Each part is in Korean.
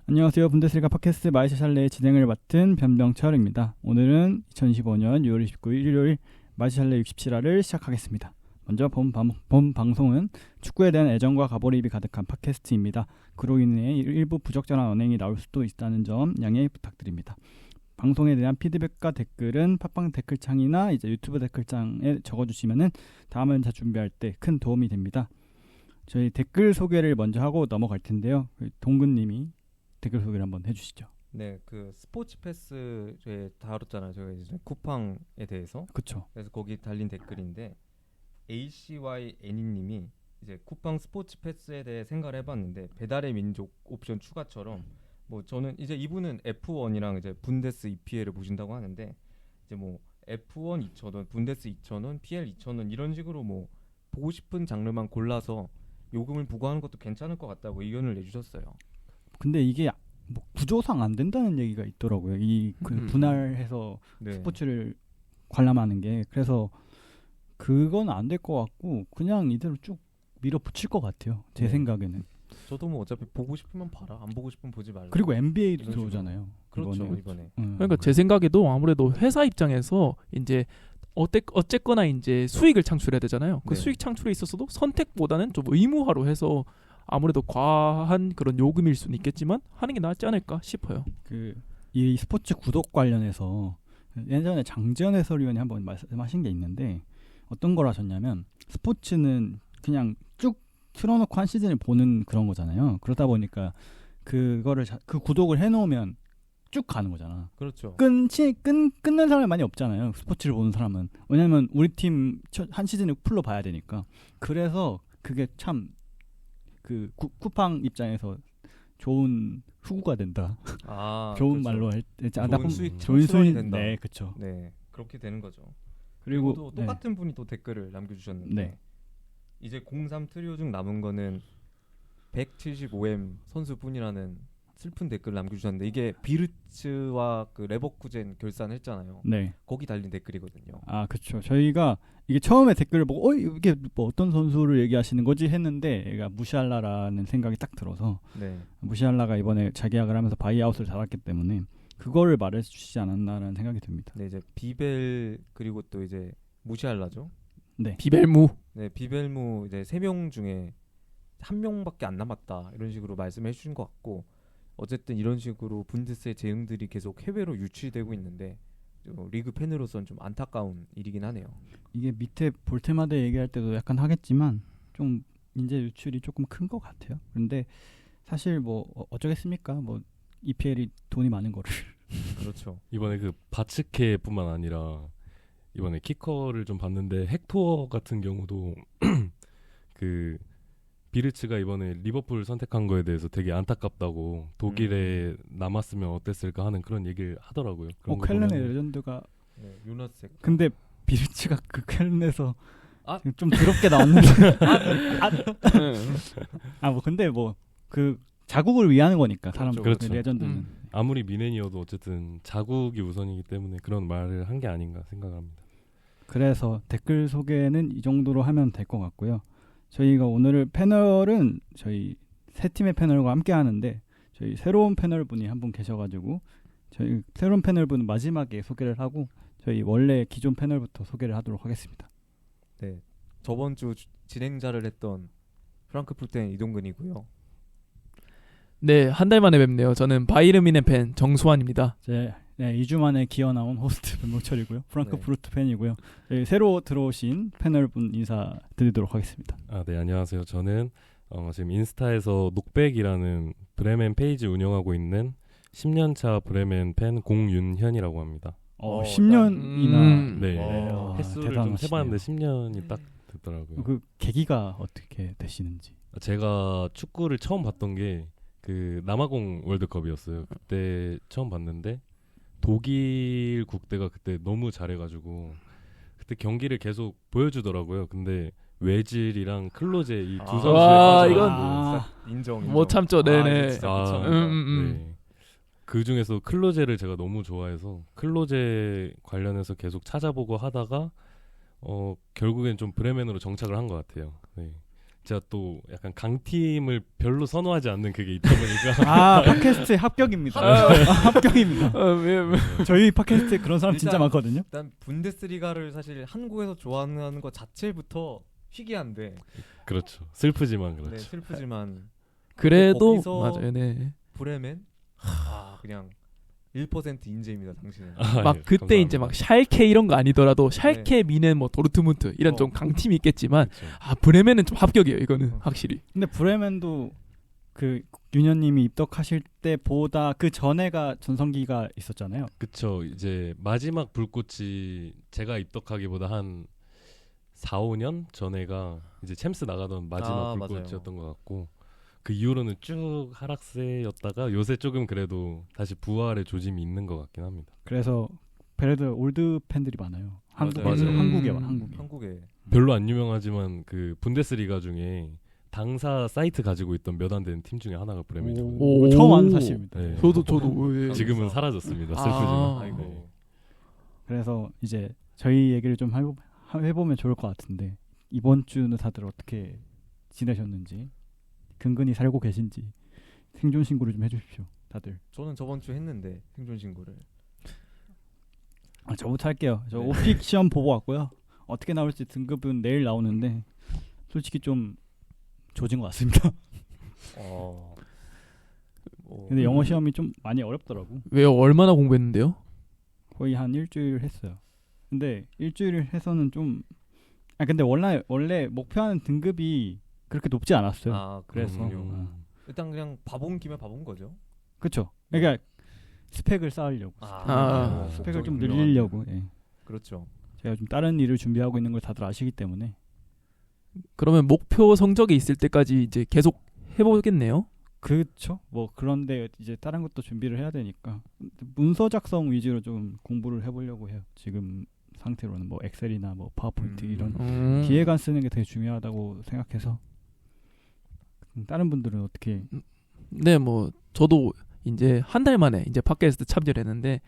안녕하세요. 분데스리가 팟캐스트 마이샤샬레의 진행을 맡은 변병철입니다. 오늘은 2025년 6월 29일 일요일 마이샤샬레 67화를 시작하겠습니다. 먼저 본 방송은 축구에 대한 애정과 가몰입이 가득한 팟캐스트입니다. 그로 인해 일부 부적절한 언행이 나올 수도 있다는 점 양해 부탁드립니다. 방송에 대한 피드백과 댓글은 팟빵 댓글창이나 이제 유튜브 댓글창에 적어주시면은 다음을 준비할 때 큰 도움이 됩니다. 저희 댓글 소개를 먼저 하고 넘어갈 텐데요. 동근님이 댓글 소개를 한번 해주시죠. 네, 그 스포츠 패스에 다뤘잖아요. 저희가 이제 쿠팡에 대해서. 그렇죠. 그래서 거기 달린 댓글인데 ACYN님이 이제 쿠팡 스포츠 패스에 대해 생각을 해봤는데 배달의 민족 옵션 추가처럼 뭐 저는 이제 이분은 F1이랑 이제 분데스 EPL을 보신다고 하는데 이제 뭐 F1 2,000원, 분데스 2,000원, PL 2,000원 이런 식으로 뭐 보고 싶은 장르만 골라서 요금을 부과하는 것도 괜찮을 것 같다고 의견을 내주셨어요. 근데 이게 뭐 구조상 안 된다는 얘기가 있더라고요. 이 분할해서 네. 스포츠를 관람하는 게. 그래서 그건 안 될 것 같고 그냥 이대로 쭉 밀어붙일 것 같아요. 제 생각에는. 저도 뭐 어차피 보고 싶으면 봐라, 안 보고 싶으면 보지 말라. 그리고 NBA도 이런 들어오잖아요. 그렇죠, 이번에. 그러니까 제 생각에도 아무래도 회사 입장에서 이제 어쨌거나 이제 수익을 창출해야 되잖아요. 그 네. 수익 창출에 있어서도 선택보다는 좀 의무화로 해서 아무래도 과한 그런 요금일 수는 있겠지만 하는 게 낫지 않을까 싶어요. 이 스포츠 구독 관련해서 예전에 장지현 해설위원이 한번 말씀하신 게 있는데 어떤 걸 하셨냐면 스포츠는 그냥 쭉 틀어놓고 한 시즌을 보는 그런 거잖아요. 그러다 보니까 그거를 그 구독을 해놓으면 쭉 가는 거잖아. 그렇죠. 끊는 사람이 많이 없잖아요. 스포츠를 보는 사람은. 왜냐면 우리 팀 한 시즌을 풀로 봐야 되니까. 그래서 그게 참 그 쿠팡 입장에서 좋은 후구가 된다. 좋은 그렇죠. 말로 좋은 수익 좋은 창출이 수익 된다. 네, 그렇죠. 네, 그렇게 되는 거죠. 그리고 또 똑같은 분이 또 댓글을 남겨주셨는데 네. 이제 03 트리오 중 남은 거는 175M 선수뿐이라는 슬픈 댓글을 남겨주셨는데 이게 비르츠와 그 레버쿠젠 결산했잖아요. 네. 거기 달린 댓글이거든요. 아, 그렇죠. 저희가 이게 처음에 댓글을 보고 이게 뭐 어떤 선수를 얘기하시는 거지 했는데 얘가 무시할라라는 생각이 딱 들어서 네, 무시할라가 이번에 재계약을 하면서 바이아웃을 달았기 때문에 그거를 말해 주시지 않았나라는 생각이 듭니다. 네 이제 비벨 그리고 또 이제 무시할라죠. 네. 비벨무. 네, 비벨무 이제 3명 중에 1명밖에 안 남았다 이런 식으로 말씀해 주신 것 같고 어쨌든 이런 식으로 분데스의 재능들이 계속 해외로 유출되고 있는데 리그 팬으로서는 좀 안타까운 일이긴 하네요. 이게 밑에 볼 때마다 얘기할 때도 약간 하겠지만 좀 인재 유출이 조금 큰 것 같아요. 그런데 사실 뭐 어쩌겠습니까? 뭐 EPL이 돈이 많은 거를. 그렇죠. 이번에 그 바츠케뿐만 아니라 이번에 키커를 좀 봤는데 헥토어 같은 경우도 그 비르츠가 이번에 리버풀 선택한 거에 대해서 되게 안타깝다고 독일에 남았으면 어땠을까 하는 그런 얘기를 하더라고요. 켈른의 레전드가 네, 유나스. 근데 비르츠가 그 켈른에서 아. 좀 더럽게 나왔는데 뭐 근데 뭐 그 자국을 위하는 거니까 사람들 그렇죠. 레전드는 아무리 미넨이어도 어쨌든 자국이 우선이기 때문에 그런 말을 한 게 아닌가 생각합니다. 그래서 댓글 소개는 이 정도로 하면 될 것 같고요. 저희가 오늘 패널은 저희 세 팀의 패널과 함께 하는데 저희 새로운 패널분이 한 분 계셔가지고 저희 새로운 패널분은 마지막에 소개를 하고 저희 원래 기존 패널부터 소개를 하도록 하겠습니다. 네, 저번 주 진행자를 했던 프랑크푸르트의 이동근이고요. 네, 한 달 만에 뵙네요. 저는 바이에른 뮌헨 팬 정수환입니다. 2주 만에 기어 나온 호스트 변목철이고요. 프랑크푸르트 팬이고요. 새로 들어오신 패널분 인사드리도록 하겠습니다. 네, 안녕하세요. 저는 지금 인스타에서 녹백이라는 브레멘 페이지 운영하고 있는 10년차 브레멘 팬 공윤현이라고 합니다. 10년이나 네. 횟수를 좀 대단하시네요. 세봤는데 10년이 딱 됐더라고요. 그 계기가 어떻게 되시는지. 제가 축구를 처음 봤던 게 그 남아공 월드컵이었어요. 그때 처음 봤는데 독일 국대가 그때 너무 잘해가지고 그때 경기를 계속 보여주더라고요. 근데 외질이랑 클로제 이 두 선수에 와, 빠져가지고 인정. 못 참죠. 네네. 진짜 네. 그 중에서 클로제를 제가 너무 좋아해서 클로제 관련해서 계속 찾아보고 하다가 결국엔 좀 브레멘으로 정착을 한 것 같아요. 네. 제가 또 약간 강팀을 별로 선호하지 않는 그게 있다 보니까 아 팟캐스트 합격입니다. 합격입니다. 왜. 저희 팟캐스트에 그런 사람 진짜 일단- 많거든요. 일단 분데스리가를 사실 한국에서 좋아하는 것 자체부터 희귀한데 그렇죠. 슬프지만 그렇죠. 네, 슬프지만 그래도 거기서 맞아요. 네. 브레멘 그냥 1% 인재입니다 당신은. 막 예, 그때 이제 막 샬케 이런 거 아니더라도 샬케, 미넨, 뭐 도르트문트 이런 좀 강팀이 있겠지만 그렇죠. 아 브레멘은 좀 합격이에요. 이거는 확실히. 근데 브레멘도 그 윤현님이 입덕하실 때보다 그 전에가 전성기가 있었잖아요. 그쵸. 이제 마지막 불꽃이 제가 입덕하기보다 한 4, 5년 전에가 이제 챔스 나가던 마지막 아, 불꽃이었던 것 같고 그 이후로는 쭉 하락세였다가 요새 조금 그래도 다시 부활의 조짐이 있는 것 같긴 합니다. 그래서 베레드 올드 팬들이 많아요. 맞아요. 한국에만 한국에. 한국에 별로 안 유명하지만 그 분데스리가 중에 당사 사이트 가지고 있던 몇 안 되는 팀 중에 하나가 브레멘이거든요. 오. 처음 아는 사실입니다. 네. 저도 예. 지금은 사라졌습니다. 아. 슬프지만. 아이고 네. 그래서 이제 저희 얘기를 좀 해보면 좋을 것 같은데 이번 주는 다들 어떻게 지내셨는지 근근히 살고 계신지 생존 신고를 좀 해주십시오. 다들. 저는 저번 주 했는데 생존 신고를. 저부터 할게요. 저 네. 오픽 시험 보고 왔고요. 어떻게 나올지 등급은 내일 나오는데 솔직히 좀 조진 것 같습니다. 근데 영어 시험이 좀 많이 어렵더라고. 왜요? 얼마나 공부했는데요? 거의 한 일주일 했어요. 근데 일주일 해서는 좀 근데 원래 목표하는 등급이 그렇게 높지 않았어요. 아 그래서 그래서 일단 그냥 봐본 김에 봐본 거죠. 그렇죠. 그러니까 스펙을 쌓으려고 아. 스펙을 좀 유명한- 늘리려고. 예. 그렇죠. 제가 좀 다른 일을 준비하고 있는 걸 다들 아시기 때문에 그러면 목표 성적이 있을 때까지 이제 계속 해보겠네요. 그렇죠. 뭐 그런데 이제 다른 것도 준비를 해야 되니까 문서 작성 위주로 좀 공부를 해보려고 해요. 지금 상태로는 뭐 엑셀이나 뭐 파워포인트 이런 기획안 쓰는 게 되게 중요하다고 생각해서 다른 분들은 어떻게 네, 뭐 저도 이제 한 달 만에 이제 팟캐스트 참여를 했는데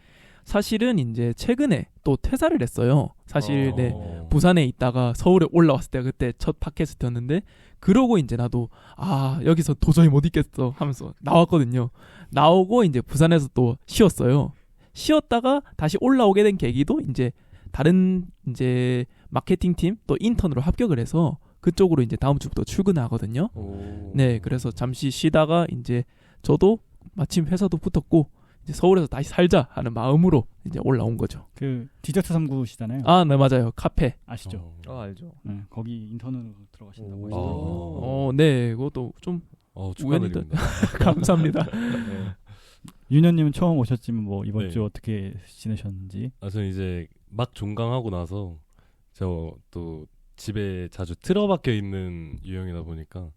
사실은 이제 최근에 또 퇴사를 했어요. 사실 네. 부산에 있다가 서울에 올라왔을 때 그때 첫 팟캐스트였는데 그러고 이제 나도 여기서 도저히 못 있겠어 하면서 나왔거든요. 나오고 이제 부산에서 또 쉬었어요. 쉬었다가 다시 올라오게 된 계기도 이제 다른 이제 마케팅 팀 또 인턴으로 합격을 해서 그쪽으로 이제 다음 주부터 출근하거든요. 네, 그래서 잠시 쉬다가 이제 저도 마침 회사도 붙었고 이제 서울에서 다시 살자 하는 마음으로 이제 올라온 거죠. 그 디저트 3구시잖아요. 네, 맞아요. 카페. 아시죠? 알죠. 네, 거기 인턴으로 들어가신다고 오. 하시더라고요. 네, 그것도 좀 축하드립니다. 감사합니다. 네. 윤현님은 처음 오셨지만 뭐 이번 네. 주 어떻게 지내셨는지. 저는 이제 막 종강하고 나서 저 또 집에 자주 틀어박혀 있는 유형이다 보니까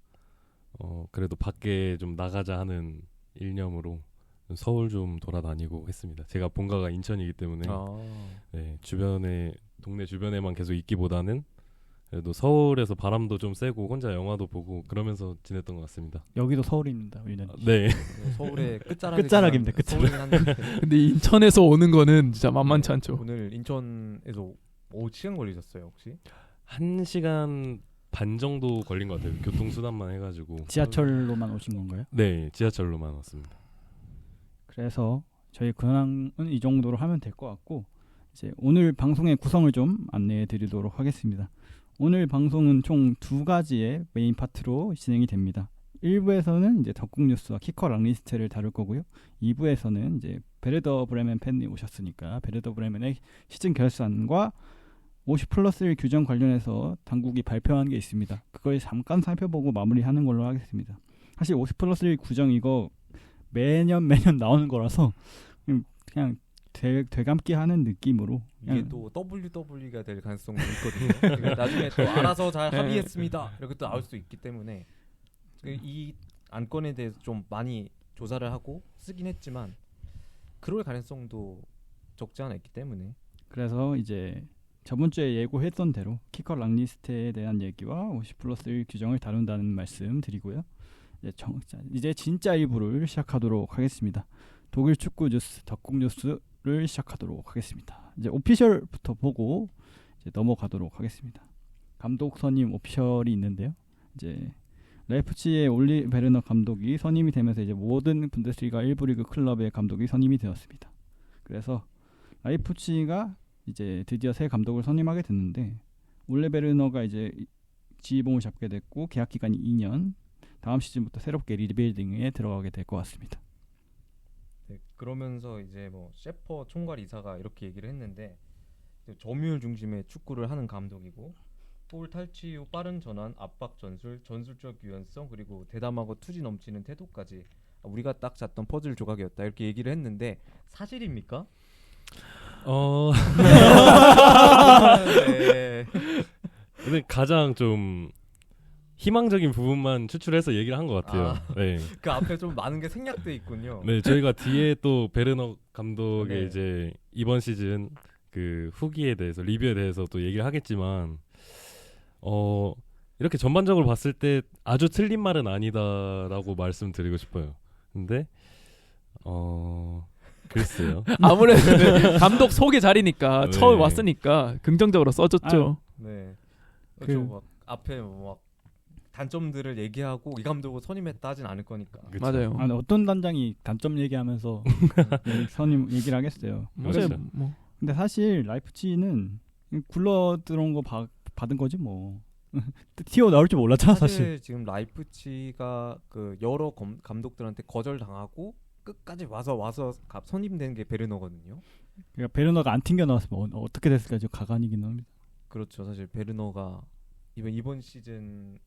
그래도 밖에 좀 나가자 하는 일념으로 서울 좀 돌아다니고 했습니다. 제가 본가가 인천이기 때문에 네, 동네 주변에만 계속 있기보다는 그래도 서울에서 바람도 좀 쐬고 혼자 영화도 보고 그러면서 지냈던 것 같습니다. 여기도 서울입니다, 윤현님. 네. 서울의 끝자락입니다, 끝자락. 근데 인천에서 오는 거는 진짜 만만치 않죠. 오늘 인천에서 시간 걸리셨어요 혹시? 1시간 반 정도 걸린 것 같아요. 교통수단만 해가지고. 지하철로만 오신 건가요? 네, 지하철로만 왔습니다. 그래서 저희 근황은 이 정도로 하면 될 것 같고 이제 오늘 방송의 구성을 좀 안내해 드리도록 하겠습니다. 오늘 방송은 총 2가지의 메인 파트로 진행이 됩니다. 1부에서는 이제 덕국 뉴스와 키커 락리스트를 다룰 거고요. 2부에서는 이제 베르더 브레멘 팬이 오셨으니까 베르더 브레멘의 시즌 결산과 50+1 규정 관련해서 당국이 발표한 게 있습니다. 그걸 잠깐 살펴보고 마무리하는 걸로 하겠습니다. 사실 50+1 규정 이거 매년 나오는 거라서 그냥 되감기 하는 느낌으로 이게 또 WW가 될 가능성도 있거든요. 그러니까 나중에 또 알아서 잘 합의했습니다. 이렇게 또 나올 수 있기 때문에 이 안건에 대해서 좀 많이 조사를 하고 쓰긴 했지만 그럴 가능성도 적지 않아 있기 때문에 그래서 이제 저번 주에 예고했던 대로 키커 락리스트에 대한 얘기와 50+1 규정을 다룬다는 말씀 드리고요. 이제 진짜 1부를 시작하도록 하겠습니다. 독일 축구 뉴스, 덕국 뉴스를 시작하도록 하겠습니다. 이제 오피셜부터 보고 이제 넘어가도록 하겠습니다. 감독 선임 오피셜이 있는데요. 이제 라이프치히의 올리 베르너 감독이 선임이 되면서 이제 모든 분데스리가 1부 리그 클럽의 감독이 선임이 되었습니다. 그래서 라이프치히가 이제 드디어 새 감독을 선임하게 됐는데 올레 베르너가 이제 지휘봉을 잡게 됐고 계약 기간이 2년. 다음 시즌부터 새롭게 리빌딩에 들어가게 될 것 같습니다. 네, 그러면서 이제 뭐 셰퍼 총괄 이사가 이렇게 얘기를 했는데 점유율 중심의 축구를 하는 감독이고 볼 탈취 후 빠른 전환, 압박 전술, 전술적 유연성 그리고 대담하고 투지 넘치는 태도까지 우리가 딱 짰던 퍼즐 조각이었다 이렇게 얘기를 했는데 사실입니까? 네. 근데 가장 좀 희망적인 부분만 추출해서 얘기를 한 것 같아요. 네. 그 앞에 좀 많은 게 생략돼 있군요. 네, 저희가 뒤에 또 베르너 감독의 네. 이제 이번 시즌 그 후기에 대해서 리뷰에 대해서 또 얘기를 하겠지만 이렇게 전반적으로 봤을 때 아주 틀린 말은 아니다라고 말씀드리고 싶어요. 근데 글쎄요. 아무래도 네, 감독 속의 자리니까 네. 처음 왔으니까 긍정적으로 써줬죠. 네. 그- 그렇죠. 막 앞에 막 단점들을 얘기하고 이 감독을 선임했다 하진 않을 거니까. 그쵸. 맞아요. 아니, 어떤 단장이 단점 얘기하면서 선임 얘기를 하겠어요. 맞아요. 그렇죠. 뭐 근데 사실 라이프치히는 굴러 들어온 거 받은 거지 뭐. 튀어 나올 줄 몰랐잖아 사실. 사실 지금 라이프치가 그 여러 감독들한테 거절당하고 끝까지 와서 선임된 게 베르너거든요. 그러니까 베르너가 안 튕겨 나왔으면 어떻게 됐을까 좀 가관이긴 합니다. 그렇죠. 사실 베르너가 이번 시즌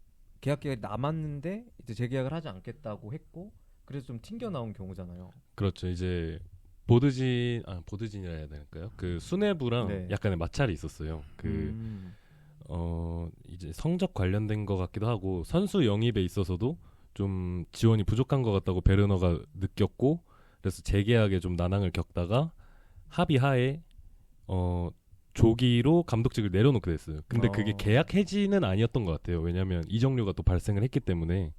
계약 기간이 남았는데 이제 재계약을 하지 않겠다고 했고 그래서 좀 튕겨 나온 경우잖아요. 그렇죠. 이제 보드진이라 해야 될까요? 그 수뇌부랑 네. 약간의 마찰이 있었어요. 이제 성적 관련된 것 같기도 하고 선수 영입에 있어서도 좀 지원이 부족한 것 같다고 베르너가 느꼈고 그래서 재계약에 좀 난항을 겪다가 합의하에 조기로 감독직을 내려놓게 됐어요. 근데 그게 계약 해지는 아니었던 것 같아요. 왜냐하면 이적료가 또 발생을 했기 때문에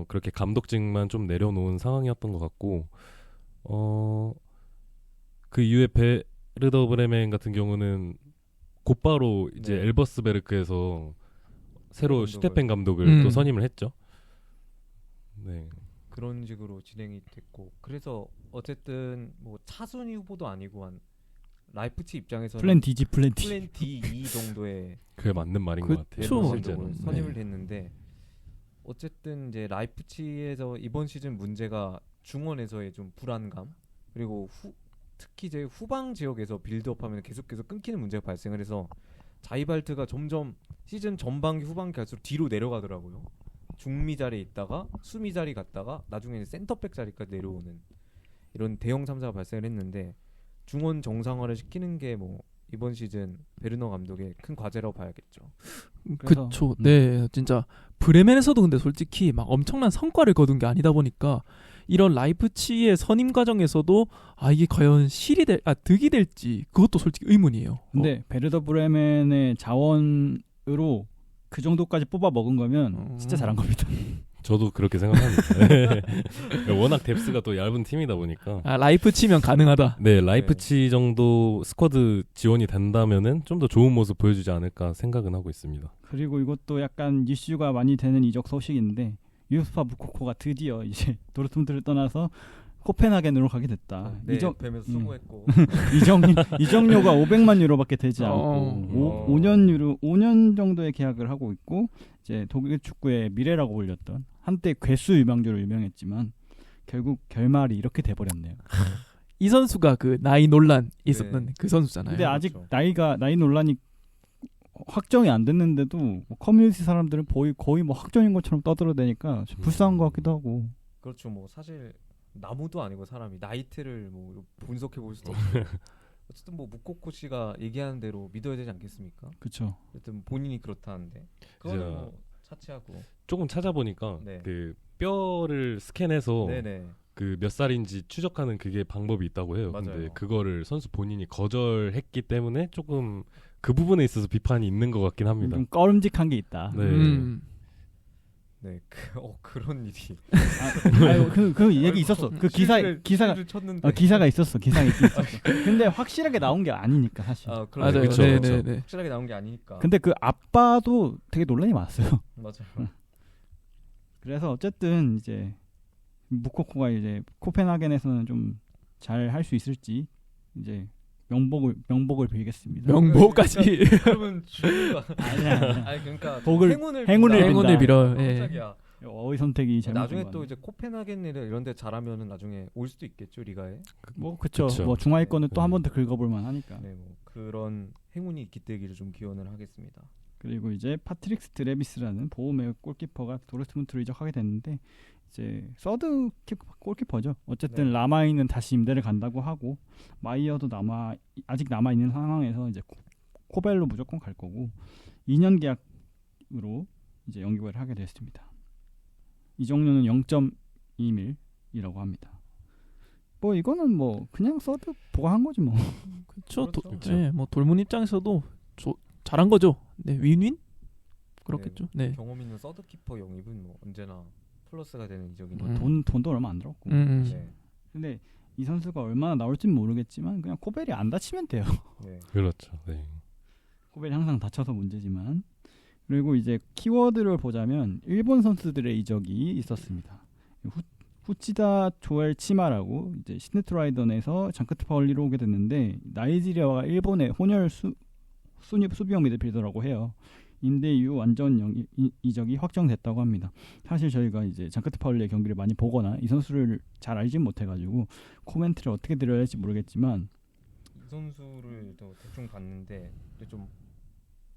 그렇게 감독직만 좀 내려놓은 상황이었던 것 같고 그 이후에 베르더 브레멘 같은 경우는 곧바로 이제 네. 엘버스베르크에서 새로 감독을. 슈테펜 감독을 또 음. 선임을 했죠. 네. 그런 식으로 진행이 됐고 그래서 어쨌든 뭐 차순위 후보도 아니고 한 라이프치 입장에서는 플랜 D지 플랜 D. 플랜 D 정도의 그게 맞는 말인 것 같아요. 그쵸. 감독을 실제로. 선임을 네. 했는데 어쨌든 이제 라이프치히에서 이번 시즌 문제가 중원에서의 좀 불안감 그리고 특히 이제 후방 지역에서 빌드업하면 계속해서 끊기는 문제가 발생을 해서 자이발트가 점점 시즌 전반기 후반기 갈수록 뒤로 내려가더라고요. 중미 자리에 있다가 수미 자리 갔다가 나중에는 센터백 자리까지 내려오는 이런 대형 참사가 발생을 했는데 중원 정상화를 시키는 게 뭐 이번 시즌 베르너 감독의 큰 과제라고 봐야겠죠. 그래서, 그쵸. 네, 진짜 브레멘에서도 근데 솔직히 막 엄청난 성과를 거둔 게 아니다 보니까 이런 라이프치히의 선임 과정에서도 이게 과연 득이 될지 그것도 솔직히 의문이에요. 근데 베르더 브레멘의 자원으로 그 정도까지 뽑아 먹은 거면 진짜 잘한 겁니다. 저도 그렇게 생각합니다. 네. 워낙 뎁스가 또 얇은 팀이다 보니까. 라이프치히면 가능하다. 네, 라이프치 정도 스쿼드 지원이 된다면은 좀 더 좋은 모습 보여주지 않을까 생각은 하고 있습니다. 그리고 이것도 약간 이슈가 많이 되는 이적 소식인데 유스파 무코코가 드디어 이제 도르트문트를 떠나서 코펜하겐으로 가게 됐다. 네, 뵈면서 수고했고 이적료가 500만 유로밖에 되지 않고 어. 5년 정도의 계약을 하고 있고 이제 독일 축구의 미래라고 불렸던 한때 괴수 유망주로 유명했지만 결국 결말이 이렇게 돼버렸네요. 이 선수가 그 나이 논란 있었던 네. 그 선수잖아요. 근데 아직 그렇죠. 나이 논란이 확정이 안 됐는데도 뭐 커뮤니티 사람들은 거의 뭐 확정인 것처럼 떠들어대니까 좀 불쌍한 것 같기도 하고. 그렇죠. 뭐 사실 나무도 아니고 사람이 나이트를 뭐 분석해 볼 수도 없고 어쨌든 뭐 무코코 씨가 얘기하는 대로 믿어야 되지 않겠습니까? 그렇죠. 어쨌든 본인이 그렇다는데 그거는 진짜 뭐 차치하고 조금 찾아보니까 네. 그 뼈를 스캔해서 네네 그 몇 살인지 추적하는 그게 방법이 있다고 해요. 맞아요. 근데 그거를 선수 본인이 거절했기 때문에 조금 그 부분에 있어서 비판이 있는 것 같긴 합니다. 좀 꺼름직한 게 있다. 네. 네 그런 일이 그 얘기 있었어. 그 기사가 실을 쳤는데 기사가 있었어. 기사가 있긴 있었어. 근데 확실하게 나온 게 아니니까 사실. 맞아요. 그쵸, 네, 그쵸. 네, 네. 확실하게 나온 게 아니니까. 근데 그 아빠도 되게 논란이 많았어요. 맞아요. 그래서 어쨌든 이제 무코코가 이제 코펜하겐에서는 좀 잘 할 수 있을지 이제 명복을 빌겠습니다. 명복까지 그러면 주가 아니야. 아니 그러니까 행운을 행운을 빌어. 깜짝이야. 어휘 선택이 잘못. 나중에 또 이제 코펜하겐 이런 데 잘하면은 나중에 올 수도 있겠죠 리가에. 뭐 그쵸. 그쵸. 뭐 중하위권은 또 한 네. 번 더 긁어볼 만하니까. 네, 뭐 그런 행운이 깃들기를 좀 기원을 하겠습니다. 그리고 이제 파트릭 스트레비스라는 보험의 골키퍼가 도르트문트로 이적하게 됐는데 이제 서드 골키퍼죠. 어쨌든 네. 라마이는 다시 임대를 간다고 하고 마이어도 아직 남아 있는 상황에서 이제 코벨로 무조건 갈 거고 2년 계약으로 이제 연기를 하게 됐습니다. 이적료는 0.2밀이라고 합니다. 뭐 이거는 뭐 그냥 서드 보강한 거지 뭐. 그렇죠. 그렇죠. 네, 뭐 돌문 입장에서도 잘한 거죠. 네, 윈윈 그렇겠죠. 네. 경험 있는 서드키퍼 영입은 뭐 언제나 플러스가 되는 이적이니까. 돈도 얼마 안 들었고. 네. 근데 이 선수가 얼마나 나올지는 모르겠지만 그냥 코벨이 안 다치면 돼요. 네. 그렇죠. 네. 코벨이 항상 다쳐서 문제지만. 그리고 이제 키워드를 보자면 일본 선수들의 이적이 있었습니다. 후치다 조엘 치마라고 이제 시네트라이던에서 장크트 파울리로 오게 됐는데 나이지리아와 일본의 혼혈 수비형 미드필더라고 해요. 임대 이후 완전 이적이 확정됐다고 합니다. 사실 저희가 이제 장크트 파울리의 경기를 많이 보거나 이 선수를 잘 알진 못해가지고 코멘트를 어떻게 드려야 할지 모르겠지만 이 선수를 또 대충 봤는데 좀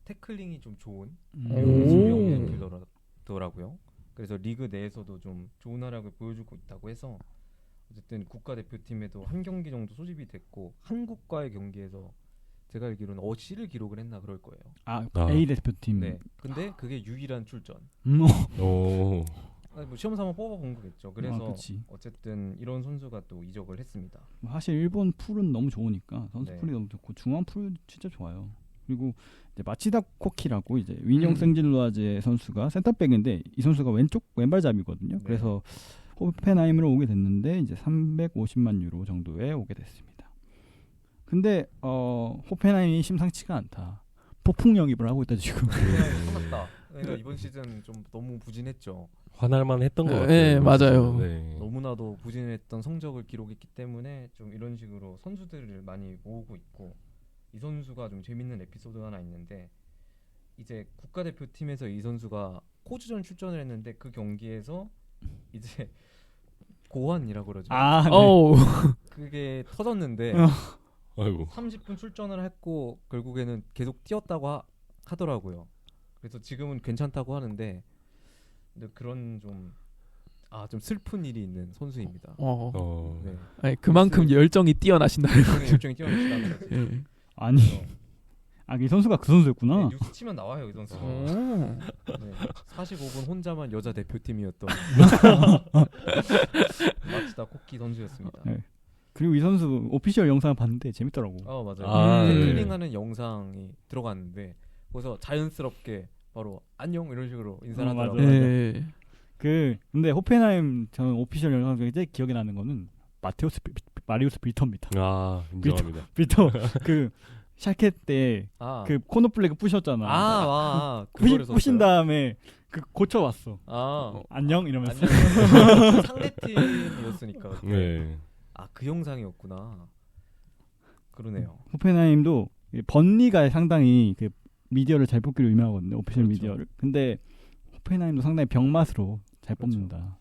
태클링이 좀 좋은 수비형 미드필더라고요. 그래서 리그 내에서도 좀 좋은 활약을 보여주고 있다고 해서 어쨌든 국가대표팀에도 한 경기 정도 소집이 됐고 한국과의 경기에서 제가 알기로는 어시를 기록을 했나 그럴 거예요. A 대표팀. 네. 근데 그게 유일한 출전. 오. 뭐 시험 삼아 뽑아본 거겠죠. 그래서 그치. 어쨌든 이런 선수가 또 이적을 했습니다. 사실 일본 풀은 너무 좋으니까 선수 네. 풀이 너무 좋고 중앙 풀 진짜 좋아요. 그리고 이제 마치다 코키라고 이제 윈용 음. 생질로아제 선수가 센터백인데 이 선수가 왼발잡이거든요. 네. 그래서 호펜하임으로 오게 됐는데 이제 350만 유로 정도에 오게 됐습니다. 근데 호펜하임이 심상치가 않다. 폭풍 영입을 하고 있다 지금. 화났다. 그러니까 이번 시즌 좀 너무 부진했죠. 화날만 했던 것 네, 같아요. 네, 맞아요. 네. 너무나도 부진했던 성적을 기록했기 때문에 좀 이런 식으로 선수들을 많이 모으고 있고 이 선수가 좀 재밌는 에피소드가 하나 있는데 이제 국가대표팀에서 이 선수가 호주전 출전을 했는데 그 경기에서 이제 고환이라고 그러죠. 네. 어우. 그게 터졌는데 아이고. 30분 출전을 했고 결국에는 계속 뛰었다고 하더라고요. 그래서 지금은 괜찮다고 하는데 근데 그런 좀 슬픈 일이 있는 선수입니다. 네. 아니, 그만큼 열정이 뛰어나신다는 거. 일종의 뛰어나시다는 거지. 예. 아니, 이 선수가 그 선수였구나. 네, 뉴스 치면 나와요 이 선수. 오. 네, 45분 혼자만 여자 대표팀이었던 마치다 코키 선수였습니다. 네. 그리고 이 선수 오피셜 영상을 봤는데 재밌더라고. 맞아요. 네. 태클링하는 영상이 들어갔는데 거기서 자연스럽게 바로 안녕 이런 식으로 인사를 맞아. 하더라고요. 예. 근데 호펜하임 저는 오피셜 영상 중에 제일 기억에 나는 거는 마리우스 빌터입니다. 인정합니다. 빌터 그 샬케 때 아, 그 코너 플래그 부셨잖아. 그거를 부신 썼어요? 다음에 그 고쳐왔어. 안녕 이러면서. 안녕. 상대팀이었으니까. 그때. 네. 그 영상이었구나. 그러네요. 호펜하임도 번리가 상당히 그 미디어를 잘 뽑기로 유명하거든요. 오피셜 그렇죠. 미디어를. 근데 호펜하임도 상당히 병맛으로 잘 그렇죠. 뽑는다.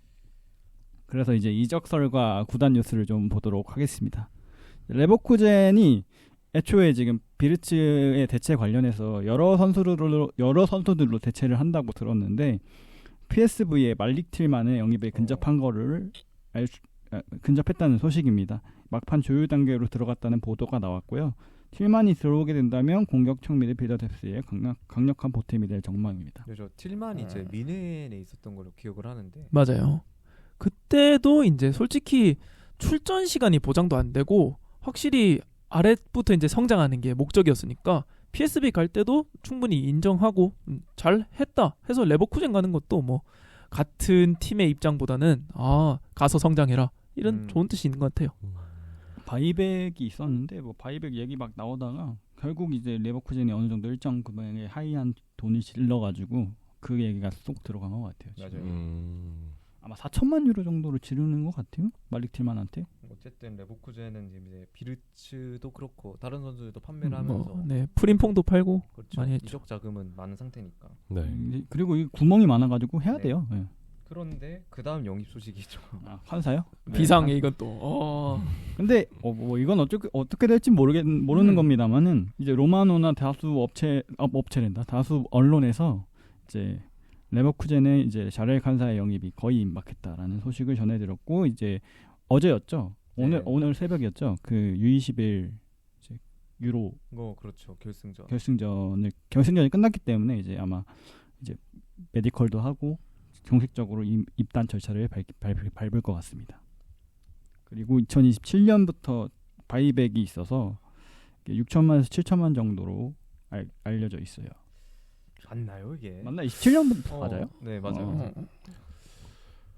그래서 이제 이적설과 구단 뉴스를 좀 보도록 하겠습니다. 레버쿠젠이 애초에 지금 비르츠의 대체 관련해서 여러 선수들로 대체를 한다고 들었는데 PSV의 말릭 틸만의 영입에 근접한 거를 근접했다는 소식입니다. 막판 조율 단계로 들어갔다는 보도가 나왔고요. 틸만이 들어오게 된다면 공격형 미드필더 뎁스의 강력한 보탬이 될 전망입니다. 그렇죠. 틸만이 이제 미넨에 있었던 걸로 기억을 하는데. 맞아요. 그때도 이제 솔직히 출전 시간이 보장도 안 되고 확실히 아래부터 이제 성장하는 게 목적이었으니까 PSV 갈 때도 충분히 인정하고 잘 했다 해서 레버쿠젠 가는 것도 뭐 같은 팀의 입장보다는 가서 성장해라 이런 좋은 뜻이 있는 것 같아요. 바이백이 있었는데 뭐 바이백 얘기 막 나오다가 결국 이제 레버쿠젠이 어느 정도 일정 금액의 하이한 돈을 질러가지고 그 얘기가 쏙 들어간 것 같아요. 지금. 맞아요. 아마 4천만 유로 정도로 지르는 것 같아요. 말릭 틸만한테. 어쨌든 레버쿠젠은 이제 비르츠도 그렇고 다른 선수들도 판매를 하면서 네, 프림퐁도 팔고 그렇죠. 많이 했죠. 이적 자금은 많은 상태니까. 네. 그리고 이 구멍이 많아가지고 해야 네. 돼요. 네. 그런데 그 다음 영입 소식이죠. 아, 환사요? 네. 비상에 이건 또 근데 뭐 이건 어떻게 될지 모르는 겁니다만은 이제 로마노나 다수 업체랜다. 다수 언론에서 이제 레버쿠젠의 이제 샤렐 칸사의 영입이 거의 임박했다라는 소식을 전해드렸고 이제 어제였죠. 네. 오늘 새벽이었죠. 그 U21 이제 유로 그렇죠. 결승전. 결승전이 끝났기 때문에 이제 아마 이제 메디컬도 하고 정식적으로 입단 절차를 밟을 것 같습니다. 그리고 2027년부터 바이백이 있어서 6천만에서 7천만 정도로 알려져 있어요. 맞나요 이게? 맞나? 27년부터 맞아요? 네 맞아요.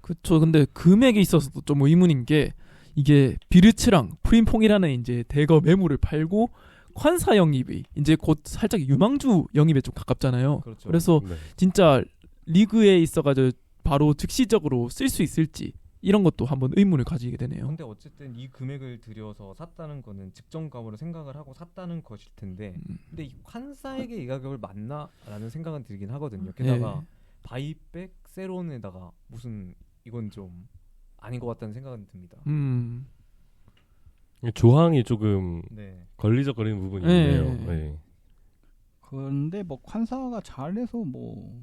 그쵸. 근데 금액에 있어서도 좀 의문인 게 이게 비르츠랑 프림퐁이라는 이제 대거 매물을 팔고 환사 영입이 이제 곧 살짝 유망주 영입에 좀 가깝잖아요. 그렇죠. 그래서 네. 진짜 리그에 있어가지고 바로 즉시적으로 쓸 수 있을지 이런 것도 한번 의문을 가지게 되네요. 근데 어쨌든 이 금액을 들여서 샀다는 거는 직전감으로 생각을 하고 샀다는 것일 텐데 근데 이 환사에게 이 가격을 맞나라는 생각은 들긴 하거든요. 게다가 네. 바이백 세론에다가 무슨 이건 좀 아닌 것 같다는 생각은 듭니다. 조항이 조금 네. 걸리적거리는 부분이 네. 있네요. 네. 근데 뭐 환사가 잘해서 뭐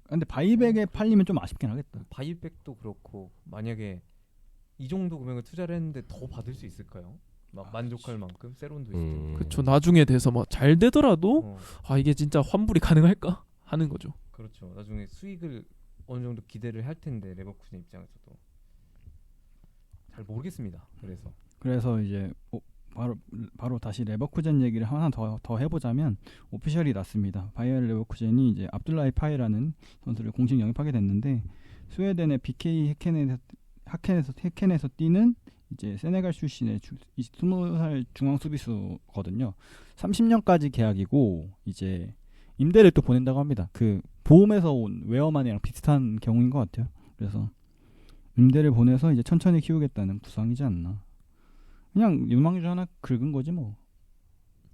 근데 바이백에 팔리면 좀 아쉽긴 하겠다. 바이백도 그렇고 만약에 이 정도 금액을 투자를 했는데 더 받을 수 있을까요? 막 만족할 만큼 세론도 있을 텐데. 그쵸. 나중에 돼서 뭐 잘 되더라도 이게 진짜 환불이 가능할까 하는 거죠. 그렇죠. 나중에 수익을 어느 정도 기대를 할 텐데 레버쿠젠 입장에서도 잘 모르겠습니다. 그래서 이제 바로 다시 레버쿠젠 얘기를 하나 더 해보자면 오피셜이 났습니다. 바이에른 레버쿠젠이 이제 압둘라히 파이라는 선수를 공식 영입하게 됐는데 스웨덴의 BK 해켄에서 뛰는 이제 세네갈 출신의 20살 중앙 수비수거든요. 30년까지 계약이고 이제 임대를 또 보낸다고 합니다. 그 보험에서 온 웨어만이랑 비슷한 경우인 것 같아요. 그래서 임대를 보내서 이제 천천히 키우겠다는 구상이지 않나. 그냥 유망주 하나 긁은 거지 뭐.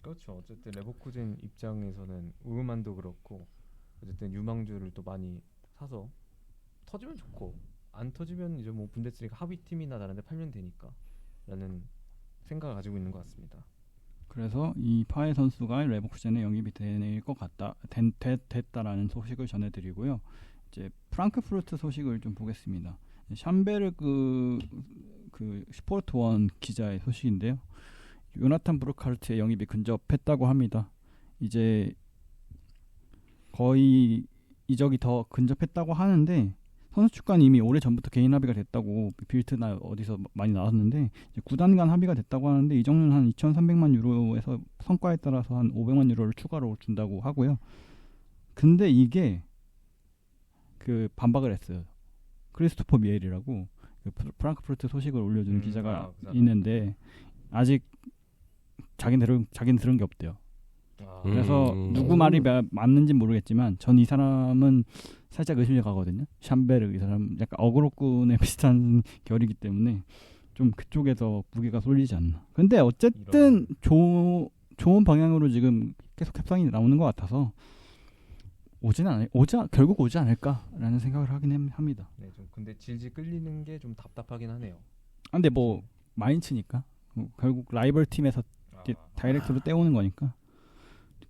그렇죠. 어쨌든 레버쿠젠 입장에서는 우르만도 그렇고 어쨌든 유망주를 또 많이 사서 터지면 좋고 안 터지면 이제 뭐 분데스리가 하위 팀이나 다른데 팔면 되니까 라는 생각을 가지고 있는 것 같습니다. 그래서 이 파에 선수가 레버쿠젠에 영입이 될 것 같다, 됐다라는 소식을 전해드리고요. 이제 프랑크푸르트 소식을 좀 보겠습니다. 샴베르그 그 스포르트원 기자의 소식인데요. 요나탄 브루카르트의 영입이 근접했다고 합니다. 이제 거의 이적이 더 근접했다고 하는데 선수 축구는 이미 오래 전부터 개인 합의가 됐다고 빌트나 어디서 많이 나왔는데 이제 구단 간 합의가 됐다고 하는데 이 정도는 한 2,300만 유로에서 성과에 따라서 한 500만 유로를 추가로 준다고 하고요. 근데 이게 그 반박을 했어요. 크리스토퍼 미엘이라고 그 프랑크푸르트 소식을 올려주는 기자가 있는데 아직 자기는 들은 게 없대요. 그래서 누구 말이 맞는지 모르겠지만 전 이 사람은 살짝 의심이 가거든요. 샴베르 이 사람 약간 어그로꾼에 비슷한 결이기 때문에 좀 그쪽에서 무게가 쏠리지 않나. 근데 어쨌든 좋은 방향으로 지금 계속 협상이 나오는 것 같아서 결국 오지 않을까라는 생각을 하긴 합니다. 네, 좀 근데 질질 끌리는 게 좀 답답하긴 하네요. 근데 뭐 마인츠니까 결국 라이벌 팀에서 다이렉트로 떼오는 거니까.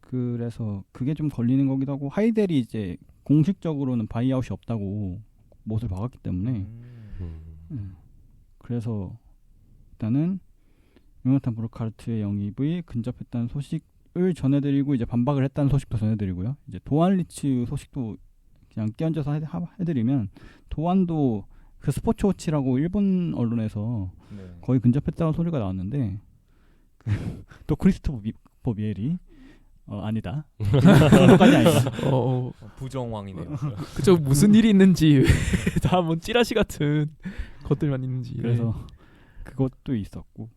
그래서 그게 좀 걸리는 거기도 하고 하이델이 이제 공식적으로는 바이아웃이 없다고 못을 박았기 때문에 그래서 일단은 요나탄 브루카르트의 영입이 근접했다는 소식을 전해드리고 이제 반박을 했다는 소식도 전해드리고요. 이제 도안 리츠 소식도 그냥 끼얹어서 해드리면 도안도 그 스포츠워치라고 일본 언론에서 거의 근접했다는 소리가 나왔는데 또 크리스토퍼 미엘이 아니다. 그것까지 아니다. 부정왕이네요. 그쵸. 무슨 일이 있는지 다 뭐 찌라시 같은 것들만 있는지. 그래서 그것도 있었고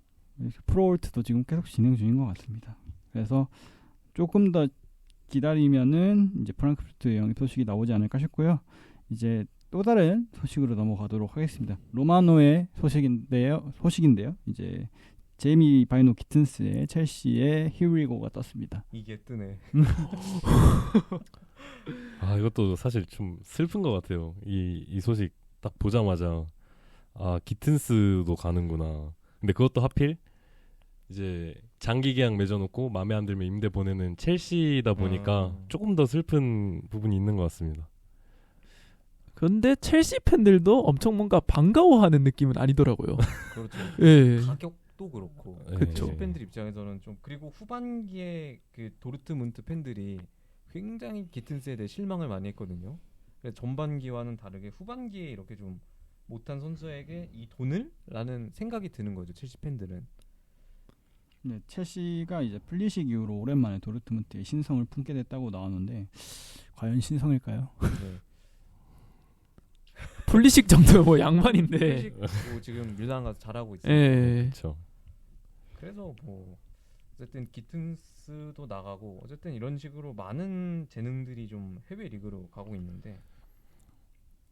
프로월트도 지금 계속 진행 중인 것 같습니다. 그래서 조금 더 기다리면은 이제 프랑크푸르트 영입 소식이 나오지 않을까 싶고요. 이제 또 다른 소식으로 넘어가도록 하겠습니다. 로마노의 소식인데요. 이제 제이미 바이노 기튼스의 첼시의 히우리고가 떴습니다. 이게 뜨네. 아 이것도 사실 좀 슬픈 것 같아요. 이 소식 딱 보자마자 아 기튼스도 가는구나. 근데 그것도 하필 이제 장기 계약 맺어놓고 마음에 안 들면 임대 보내는 첼시다 보니까 조금 더 슬픈 부분이 있는 것 같습니다. 그런데 첼시 팬들도 엄청 뭔가 반가워하는 느낌은 아니더라고요. 그렇죠. 예. 가격도 그렇고 네. 첼시 팬들 입장에서는 좀 그리고 후반기에 그 도르트문트 팬들이 굉장히 기튼스에 대해 실망을 많이 했거든요. 그래서 전반기와는 다르게 후반기에 이렇게 좀 못한 선수에게 이 돈을? 라는 생각이 드는 거죠. 첼시 팬들은. 네, 첼시가 이제 플리식 이후로 오랜만에 도르트문트의 신성을 품게 됐다고 나왔는데 과연 신성일까요? 네. 플리식 정도 뭐 양반인데. 플리식 뭐 지금 밀란 가서 잘하고 있어요. 예. 그렇죠. 그래서 뭐 어쨌든 기튼스도 나가고 어쨌든 이런 식으로 많은 재능들이 좀 해외 리그로 가고 있는데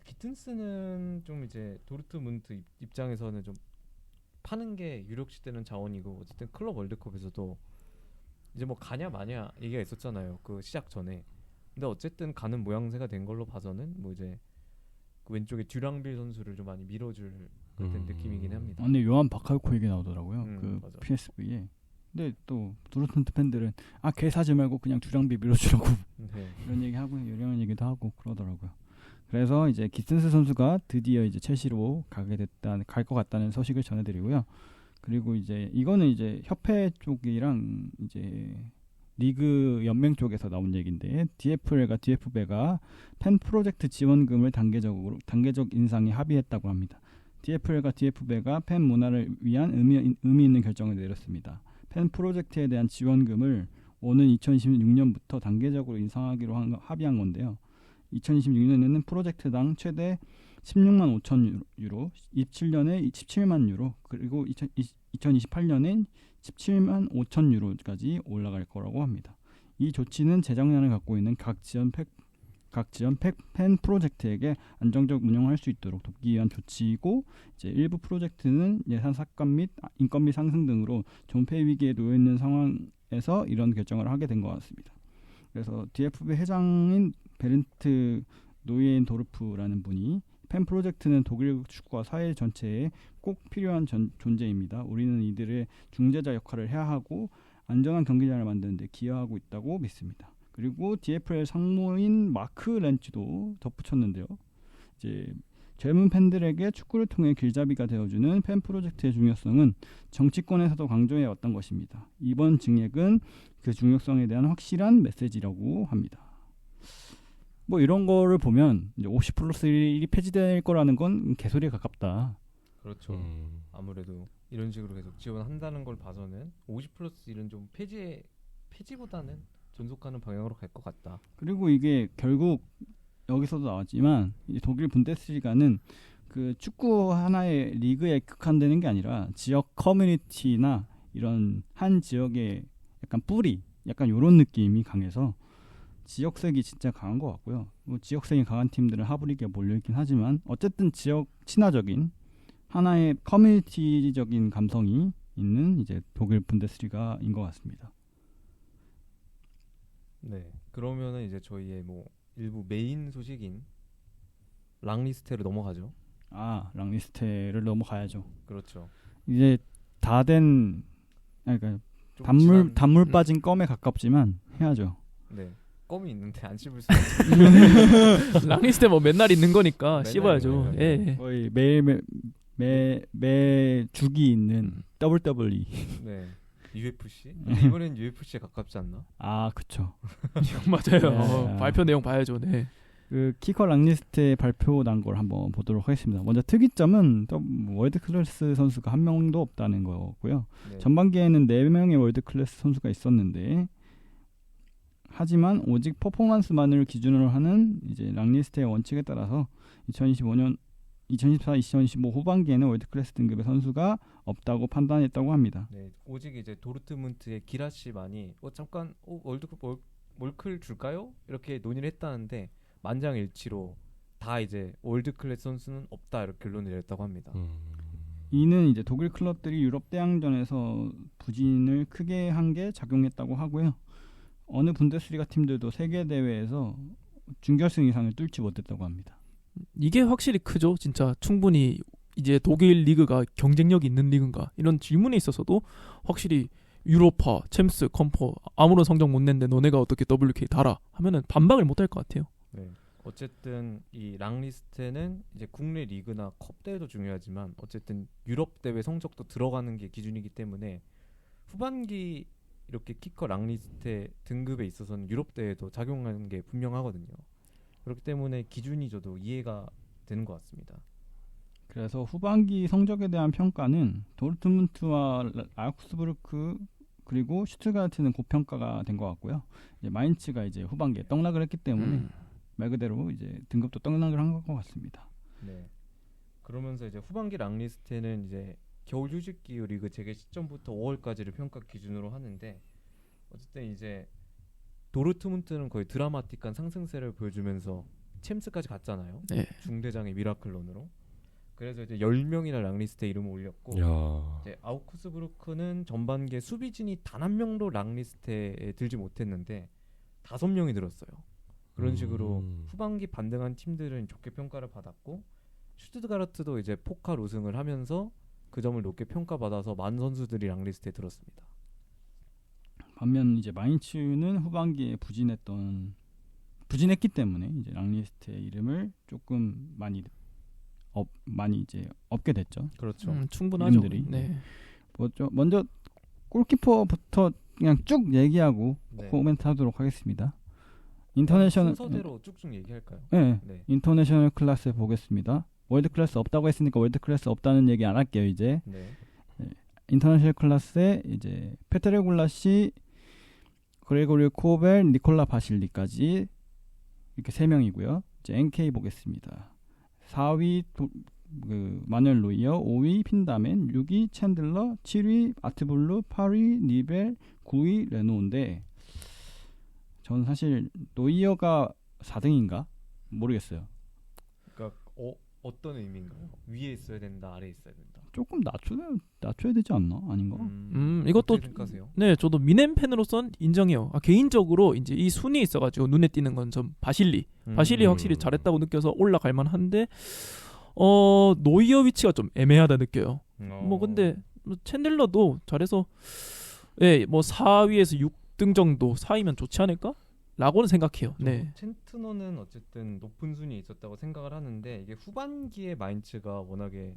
기튼스는 좀 이제 도르트문트 입장에서는 좀 파는 게 유력시되는 자원이고 어쨌든 클럽 월드컵에서도 이제 뭐 가냐 마냐 얘기가 있었잖아요. 그 시작 전에. 근데 어쨌든 가는 모양새가 된 걸로 봐서는 뭐 이제 그 왼쪽에 듀랑빌 선수를 좀 많이 밀어줄 같은 느낌이긴 합니다. 근데 요한 바카요코 얘기 나오더라고요. 그 맞아. PSV에. 근데 또 도르트문트 팬들은 걔 사지 말고 그냥 듀랑빌 밀어주라고 네. 이런 얘기하고 이런 얘기도 하고 그러더라고요. 그래서 이제 기튼스 선수가 드디어 이제 첼시로 갈 것 같다는 소식을 전해드리고요. 그리고 이제 이거는 이제 협회 쪽이랑 이제 리그 연맹 쪽에서 나온 얘기인데 DFL과 DF배가 팬 프로젝트 지원금을 단계적 인상에 합의했다고 합니다. DFL과 DF배가 팬 문화를 위한 의미 있는 결정을 내렸습니다. 팬 프로젝트에 대한 지원금을 오는 2026년부터 단계적으로 인상하기로 합의한 건데요. 2026년에는 프로젝트당 최대 16만 5천 유로, 27년에 17만 유로, 그리고 2028년엔 17만 5천 유로까지 올라갈 거라고 합니다. 이 조치는 재작년에 갖고 있는 각 지연 팬 프로젝트에게 안정적 운영할 수 있도록 돕기 위한 조치이고, 이제 일부 프로젝트는 예산 삭감 및 인건비 상승 등으로 존폐 위기에 놓여 있는 상황에서 이런 결정을 하게 된 것 같습니다. 그래서 DFB 회장인 베른트 노이엔도르프라는 분이 팬 프로젝트는 독일 축구와 사회 전체에 꼭 필요한 존재입니다. 우리는 이들의 중재자 역할을 해야 하고 안전한 경기장을 만드는 데 기여하고 있다고 믿습니다. 그리고 DFL 상무인 마크 렌츠도 덧붙였는데요. 이제 젊은 팬들에게 축구를 통해 길잡이가 되어주는 팬 프로젝트의 중요성은 정치권에서도 강조해 왔던 것입니다. 이번 증액은 그 중요성에 대한 확실한 메시지라고 합니다. 뭐 이런 거를 보면 이제 50+1이 폐지될 거라는 건 개소리에 가깝다. 그렇죠. 아무래도 이런 식으로 계속 지원한다는 걸 봐서는 50+1은 좀 폐지보다는 존속하는 방향으로 갈 것 같다. 그리고 이게 결국 여기서도 나왔지만 이제 독일 분데스리가는 그 축구 하나의 리그에 국한되는 게 아니라 지역 커뮤니티나 이런 한 지역의 약간 뿌리, 약간 이런 느낌이 강해서 지역색이 진짜 강한 것 같고요. 뭐 지역색이 강한 팀들은 하브리그에 몰려있긴 하지만 어쨌든 지역 친화적인 하나의 커뮤니티적인 감성이 있는 이제 독일 분데스리가인 것 같습니다. 네. 그러면은 이제 저희의 뭐 일부 메인 소식인 랑리스테로 넘어가죠. 랑리스테를 넘어가야죠. 그렇죠. 이제 그러니까 좀 단물 빠진 껌에 가깝지만 해야죠. 네. 껌이 있는데 안 씹을 수 없죠. 랑리스테 뭐 맨날 있는 거니까 맨날 씹어야죠. 있는 예. 거의 매 주기 있는 WWE. 네. UFC? 이번엔 UFC에 가깝지 않나? 그쵸. 맞아요. 네. 발표 내용 봐야죠. 네. 그 키커 랑리스트에 발표 난 걸 한번 보도록 하겠습니다. 먼저 특이점은 또 월드 클래스 선수가 한 명도 없다는 거고요. 네. 전반기에는 4명의 월드 클래스 선수가 있었는데 하지만 오직 퍼포먼스만을 기준으로 하는 이제 랑리스트의 원칙에 따라서 2024-2025 후반기에는 월드 클래스 등급의 선수가 없다고 판단했다고 합니다. 네. 오직 이제 도르트문트의 기라시만이 잠깐 월드컵 몰클 줄까요? 이렇게 논의를 했다는데 만장일치로 다 이제 월드 클래스 선수는 없다 이렇게 결론을 내렸다고 합니다. 이는 이제 독일 클럽들이 유럽 대항전에서 부진을 크게 한 게 작용했다고 하고요. 어느 분데스리가 팀들도 세계 대회에서 준결승 이상을 뚫지 못했다고 합니다. 이게 확실히 크죠. 진짜 충분히 이제 독일 리그가 경쟁력 있는 리그인가 이런 질문에 있어서도 확실히 유로파, 챔스, 컴포 아무런 성적 못 냈는데 너네가 어떻게 WK 달아 하면은 반박을 못 할 것 같아요. 네. 어쨌든 이 랑리스트는 이제 국내 리그나 컵 대회도 중요하지만 어쨌든 유럽 대회 성적도 들어가는 게 기준이기 때문에 후반기 이렇게 키커 랑리스트 등급에 있어서는 유럽 대회도 작용하는 게 분명하거든요. 그렇기 때문에 기준이 저도 이해가 되는 것 같습니다. 그래서 후반기 성적에 대한 평가는 도르트문트와 아우크스부르크 그리고 슈투가르트는 고평가가 된 것 같고요. 이제 마인츠가 이제 후반기에 떡락을 했기 때문에 말 그대로 이제 등급도 떡락을 한 것 같습니다. 네. 그러면서 이제 후반기 랑리스트는 이제 겨울 휴식 기후 리그 재개 시점부터 5월까지를 평가 기준으로 하는데 어쨌든 이제 도르트문트는 거의 드라마틱한 상승세를 보여주면서 챔스까지 갔잖아요. 네. 중대장의 미라클론으로. 그래서 이제 10명이나 랑리스트에 이름을 올렸고 야. 이제 아우크스부르크는 전반기에 수비진이 단 한 명도 랑리스트에 들지 못했는데 5명이 들었어요. 그런 식으로 후반기 반등한 팀들은 좋게 평가를 받았고 슈투트가르트도 이제 포칼 우승을 하면서 그 점을 높게 평가받아서 많은 선수들이 랑리스트에 들었습니다. 반면 이제 마인츠는 후반기에 부진했기 때문에 이제 랑리스트의 이름을 조금 많이 이제 업게 됐죠. 그렇죠. 충분하죠. 이름들이. 네. 먼저 골키퍼부터 그냥 쭉 얘기하고 네. 코멘트 하도록 하겠습니다. 인터내셔널 순서대로 쭉쭉 얘기할까요? 네. 네. 인터내셔널 클래스 보겠습니다. 월드 클래스 없다고 했으니까 월드 클래스 없다는 얘기 안 할게요, 이제. 네. 인터내셔널 클래스에 이제 페테르 굴라시, 그레고리 코벨, 니콜라 바실리까지 이렇게 3명이고요. 이제 NK 보겠습니다. 4위 마누엘 노이어, 5위 핀다멘, 6위 챈들러, 7위 아트블루, 8위 니벨, 9위 레노인데 저는 사실 노이어가 4등인가 모르겠어요. 그러니까 어떤 의미인가요? 위에 있어야 된다, 아래에 있어야 된다. 조금 낮춰야 되지 않나? 아닌가? 이것도 어떻게 생각하세요? 네, 저도 미넨 팬으로선 인정해요. 개인적으로 이제 이 순위 있어가지고 눈에 띄는 건 좀 바실리 확실히 잘했다고 느껴서 올라갈 만한데 노이어 위치가 좀 애매하다 느껴요. 뭐 근데 챈들러도 잘해서 뭐 4위에서 6등 정도 4위면 좋지 않을까? 라고는 생각해요. 네. 챈트너는 어쨌든 높은 순위에 있었다고 생각을 하는데 이게 후반기에 마인츠가 워낙에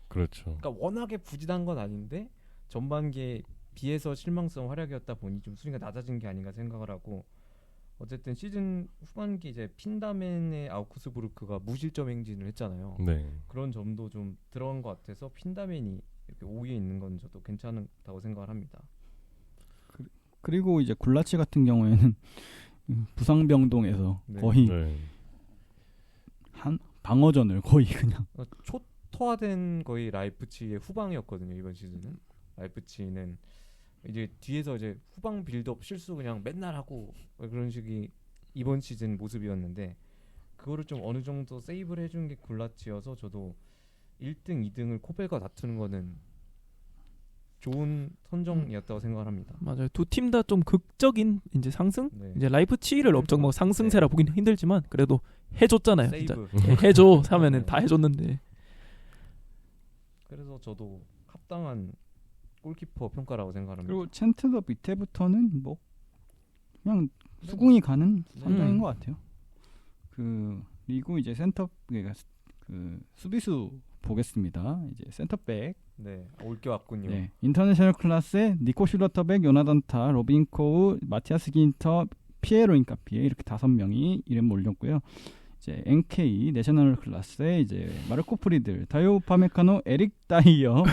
그렇죠. 그러니까 워낙에 부진한 건 아닌데 전반기에 비해서 실망성 활약이었다 보니 좀 순위가 낮아진 게 아닌가 생각을 하고 어쨌든 시즌 후반기 이제 핀다멘의 아우크스부르크가 무실점 행진을 했잖아요. 네. 그런 점도 좀 들어간 것 같아서 핀다멘이 이렇게 5위에 있는 건 저도 괜찮다고 생각을 합니다. 그리고 이제 굴라치 같은 경우에는 부상병동에서 네. 거의 네. 한 방어전을 거의 그냥 초토화된 거의 라이프치히의 후방이었거든요. 이번 시즌은 라이프치히는 이제 뒤에서 이제 후방 빌드업 실수 그냥 맨날 하고 그런 식이 이번 시즌 모습이었는데 그거를 좀 어느 정도 세이브를 해준 게 굴라치여서 저도 1등, 2등을 코벨과 다투는 거는 좋은 선정이었다고 생각을 합니다. 맞아요. 두 팀 다 좀 극적인 이제 상승? 네. 이제 라이프치히를 엄청 뭐 상승세라 보긴 힘들지만 그래도 해줬잖아요. 세이브. 진짜. 해줘 하면은 다 해줬는데. 그래서 저도 합당한 골키퍼 평가라고 생각합니다. 그리고 챈틀러 밑에부터는 뭐 그냥 수긍이 가는 선정인 것 같아요. 그리고 이제 그러니까 수비수 보겠습니다. 이제 센터백. 네, 올게 왔군요. 네, 인터내셔널 클래스에 니코 슐러터백, 요나단타, 로빈 코우, 마티아스 긴터, 피에로 인카피에 이렇게 5명이 이름 올렸고요. 이제 NK 내셔널 클래스에 이제 마르코 프리들, 다요 파메카노, 에릭 다이어,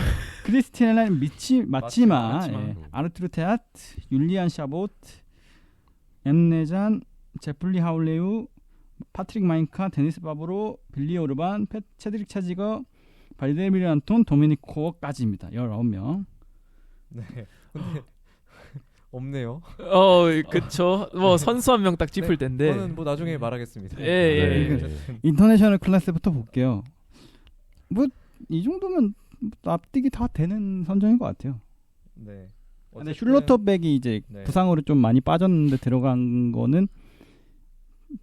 크리스티안 마치마, 아르투르 테아트, 율리안 샤보트, 엠네잔, 제플리 하울레우, 파트릭 마인카, 데니스 바브로, 빌리 오르반, 체드릭 차지거, 발데미르 안톤, 도미니코까지입니다. 19명. 네. 근데 없네요. 그쵸. 뭐 선수 한 명 딱 짚을 텐데. 저는 뭐 나중에 말하겠습니다. 예. 네. 인터내셔널 클래스부터 볼게요. 뭐 이 정도면 앞뒤기 다 되는 선정인 것 같아요. 네. 근데 어쨌든 슐로터백이 이제 네. 부상으로 좀 많이 빠졌는데 들어간 거는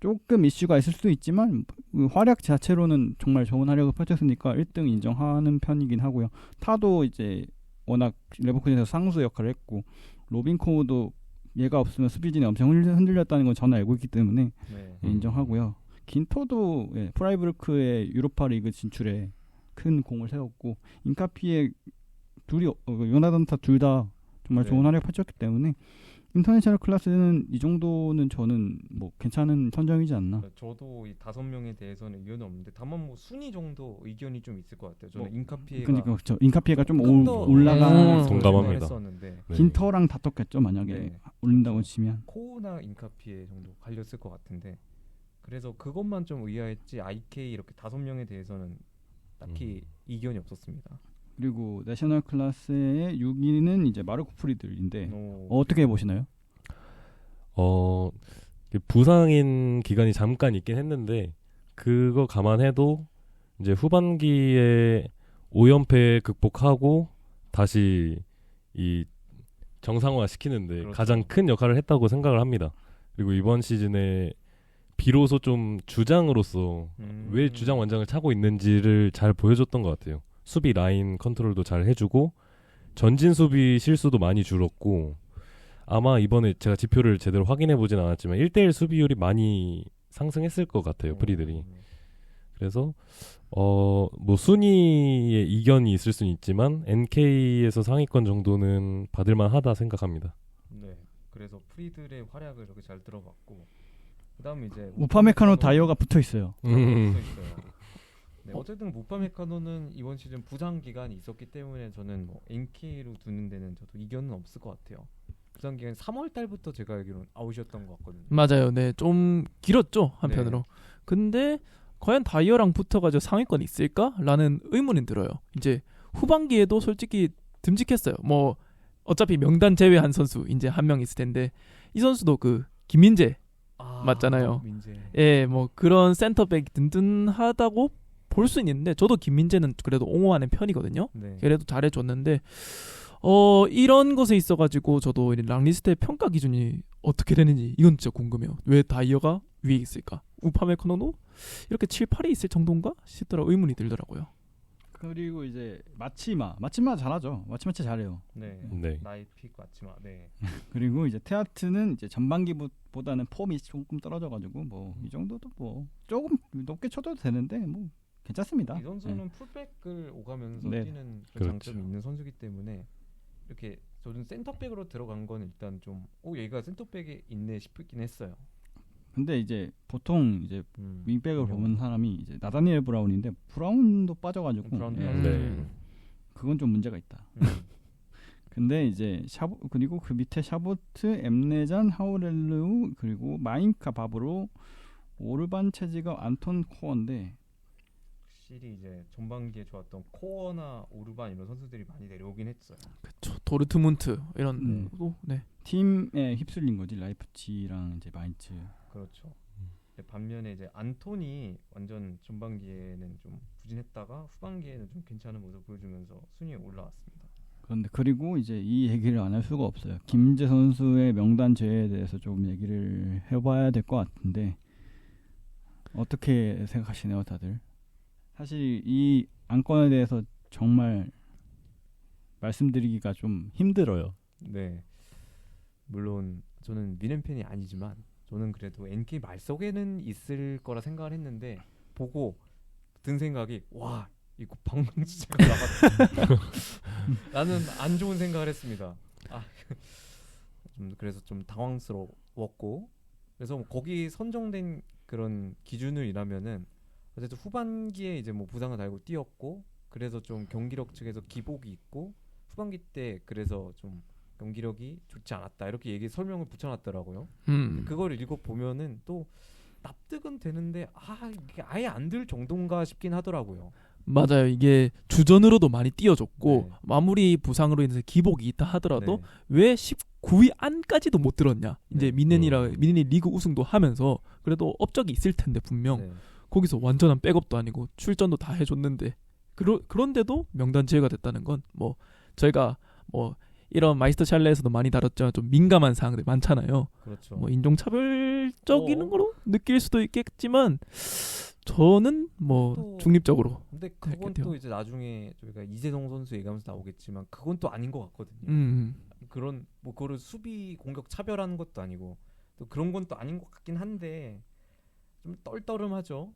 조금 이슈가 있을 수도 있지만 그 활약 자체로는 정말 좋은 활약을 펼쳤으니까 1등 인정하는 편이긴 하고요. 타도 이제 워낙 레버쿠젠에서 상수 역할을 했고 로빈 코우도 얘가 없으면 수비진이 엄청 흔들렸다는 건 저는 알고 있기 때문에 네. 인정하고요. 긴토도 프라이부르크의 유로파 리그 진출에 큰 공을 세웠고 인카피에 둘이 요나단타 둘 다 정말 네. 좋은 활약 펼쳤기 때문에 인터내셔널 클래스는 이 정도는 저는 뭐 괜찮은 선정이지 않나. 저도 이 5명에 대해서는 의견이 없는데 다만 뭐 순위 정도 의견이 좀 있을 것 같아요. 저는 뭐, 인카피에가 그러니까 그렇죠. 인카피에가 좀 조금 더 올라가 동감합니다. 했었는데 네. 긴터랑 다퉜겠죠 만약에 네. 올린다고 그렇죠. 치면. 코우나 인카피에 정도 갈렸을 것 같은데 그래서 그것만 좀 의아했지 IK 이렇게 5명에 대해서는 딱히 이견이 없었습니다. 그리고 내셔널 클래스의 6위는 이제 마르코 프리들인데 오, 어떻게 보시나요? 부상인 기간이 잠깐 있긴 했는데 그거 감안해도 이제 후반기에 5연패 극복하고 다시 이 정상화 시키는데 그렇죠. 가장 큰 역할을 했다고 생각을 합니다. 그리고 이번 시즌에 비로소 좀 주장으로서 왜 주장 완장을 차고 있는지를 잘 보여줬던 것 같아요. 수비 라인 컨트롤도 잘 해주고 전진 수비 실수도 많이 줄었고 아마 이번에 제가 지표를 제대로 확인해 보진 않았지만 1대1 수비율이 많이 상승했을 것 같아요. 프리들이. 그래서 뭐 순위에 이견이 있을 수는 있지만 NK에서 상위권 정도는 받을만 하다 생각합니다. 네. 그래서 프리들의 활약을 이렇게 잘 들어봤고 그다음에 이제 우파메카노 다이어가 붙어 있어요. 붙어 있어요. 네, 어쨌든 우파메카노는 이번 시즌 부상 기간이 있었기 때문에 저는 뭐 NK로 두는 데는 저도 이견은 없을 것 같아요. 부상 기간 3월 달부터 제가 알기로는 아웃이었던 것 같거든요. 맞아요. 네, 좀 길었죠 한편으로. 네. 근데 과연 다이어랑 붙어가지고 상위권 있을까?라는 의문이 들어요. 이제 후반기에도 솔직히 듬직했어요. 뭐 어차피 명단 제외한 선수 이제 한 명 있을 텐데 이 선수도 그 김민재 맞잖아요. 민재. 예, 뭐 그런 센터백 든든하다고 볼 수 있는데 저도 김민재는 그래도 옹호하는 편이거든요. 네. 그래도 잘해줬는데 이런 것에 있어가지고 저도 이 랑리스트의 평가 기준이 어떻게 되는지 이건 진짜 궁금해요. 왜 다이어가 위에 있을까? 우파메카노도 이렇게 7, 8이 있을 정도인가 싶더라 의문이 들더라고요. 그리고 이제 마치마 잘하죠. 마치마 진짜 잘해요. 네. 네. 나이 픽 맞지마. 네. 그리고 이제 테아트는 이제 전반기보다는 폼이 조금 떨어져가지고 뭐 이 정도도 뭐 조금 높게 쳐도 되는데 뭐 괜찮습니다. 이 선수는 풀백을 오가면서 네. 뛰는 그런 그렇죠. 장점이 있는 선수이기 때문에 이렇게 저는 센터백으로 들어간 건 일단 좀 얘가 센터백에 있네 싶긴 했어요. 근데 이제 보통 이제 윙백을 보는 사람이 이제 나다니엘 브라운인데 브라운도 빠져가지고 브라운도 네. 그건 좀 문제가 있다. 근데 이제 그리고 그 밑에 샤보트, 엠네잔, 하우렐루 그리고 마인카 바브로 오르반 체지가 안톤 코어인데 확실히 이제 전반기에 좋았던 코어나 오르반 이런 선수들이 많이 내려오긴 했어요. 그쵸. 도르트문트 이런 네. 팀에 휩쓸린 거지 라이프치랑 이제 마인츠. 그렇죠. 반면에 이제 안톤이 완전 전반기에는 좀 부진했다가 후반기에는 좀 괜찮은 모습 보여주면서 순위에 올라왔습니다. 그런데 그리고 이제 이 얘기를 안 할 수가 없어요. 김민재 선수의 명단 제외에 대해서 좀 얘기를 해봐야 될 것 같은데 어떻게 생각하시나요, 다들? 사실 이 안건에 대해서 정말 말씀드리기가 좀 힘들어요. 네. 물론 저는 미넨 팬이 아니지만 저는 그래도 NK 말속에는 있을 거라 생각을 했는데 보고 든 생각이 와 이거 방방 주제가 나갔다. 나는 안 좋은 생각을 했습니다. 그래서 좀 당황스러웠고 그래서 뭐 거기 선정된 그런 기준을 이라면은 어쨌든 후반기에 이제 뭐 부상을 달고 뛰었고 그래서 좀 경기력 측에서 기복이 있고 후반기 때 그래서 좀 경기력이 좋지 않았다 이렇게 설명을 붙여놨더라고요. 그걸 읽어 보면은 또 납득은 되는데 이게 아예 안 들 정도인가 싶긴 하더라고요. 맞아요. 이게 주전으로도 많이 뛰어줬고 네. 마무리 부상으로 인해서 기복이 있다 하더라도 네. 왜 9위 안까지도 못 들었냐. 이제 네. 미넨이 리그 우승도 하면서 그래도 업적이 있을 텐데 분명 네. 거기서 완전한 백업도 아니고 출전도 다 해줬는데 그런데도 명단 제외가 됐다는 건 뭐 저희가 뭐 이런 마이스터 샬레에서도 많이 다뤘지만 좀 민감한 사항들 많잖아요. 그렇죠. 뭐 인종차별적인 거로 느낄 수도 있겠지만 저는 뭐 또- 중립적으로 근데 그건 그렇겠네요. 또 이제 나중에 저희가 이재동 선수 얘기하면서 나오겠지만 그건 또 아닌 것 같거든요. 그런 뭐 그거를 수비 공격 차별하는 것도 아니고 또 그런 건 또 아닌 것 같긴 한데 좀 떨떠름하죠.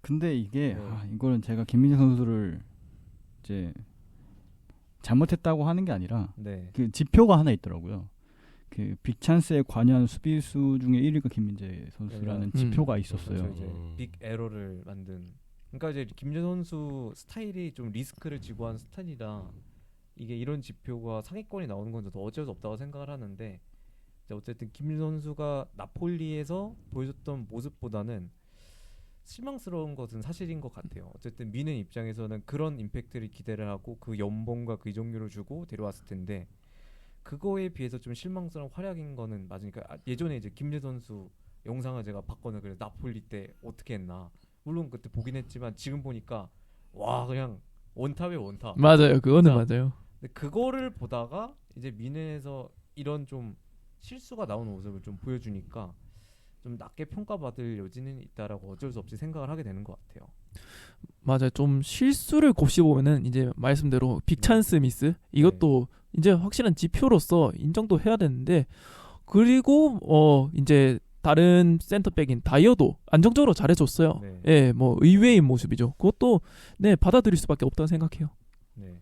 근데 이게 네. 이거는 제가 김민재 선수를 이제 잘못했다고 하는 게 아니라 네. 그 지표가 하나 있더라고요. 그 빅찬스에 관여한 수비수 중에 1위가 김민재 선수라는 지표가 있었어요. 그렇죠. 이제 빅 에러를 만든. 그러니까 이제 김재 선수 스타일이 좀 리스크를 지고한 스타일이라 이게 이런 지표가 상위권이 나오는 건 저도 어쩔 수 없다고 생각을 하는데 이제 어쨌든 김민 선수가 나폴리에서 보여줬던 모습보다는 실망스러운 것은 사실인 것 같아요. 어쨌든 미는 입장에서는 그런 임팩트를 기대를 하고 그 연봉과 그 이적료를 주고 데려왔을 텐데 그거에 비해서 좀 실망스러운 활약인 거는 맞으니까 예전에 이제 김재 선수 영상을 제가 봤거든요. 그래서 나폴리 때 어떻게 했나 물론 그때 보긴 했지만 지금 보니까 와 그냥 원탑에 원탑. 맞아요. 그거는 진짜. 맞아요. 근데 그거를 보다가 이제 미넨에서 이런 좀 실수가 나오는 모습을 좀 보여주니까 좀 낮게 평가받을 여지는 있다라고 어쩔 수 없이 생각을 하게 되는 것 같아요. 맞아요. 좀 실수를 곱씹어보면은 이제 말씀대로 빅찬스 미스 이것도 이제 확실한 지표로서 인정도 해야 되는데 그리고 이제 다른 센터백인 다이어도 안정적으로 잘해줬어요. 네. 예, 뭐 의외인 모습이죠. 그것도 네 받아들일 수밖에 없다고 생각해요. 네.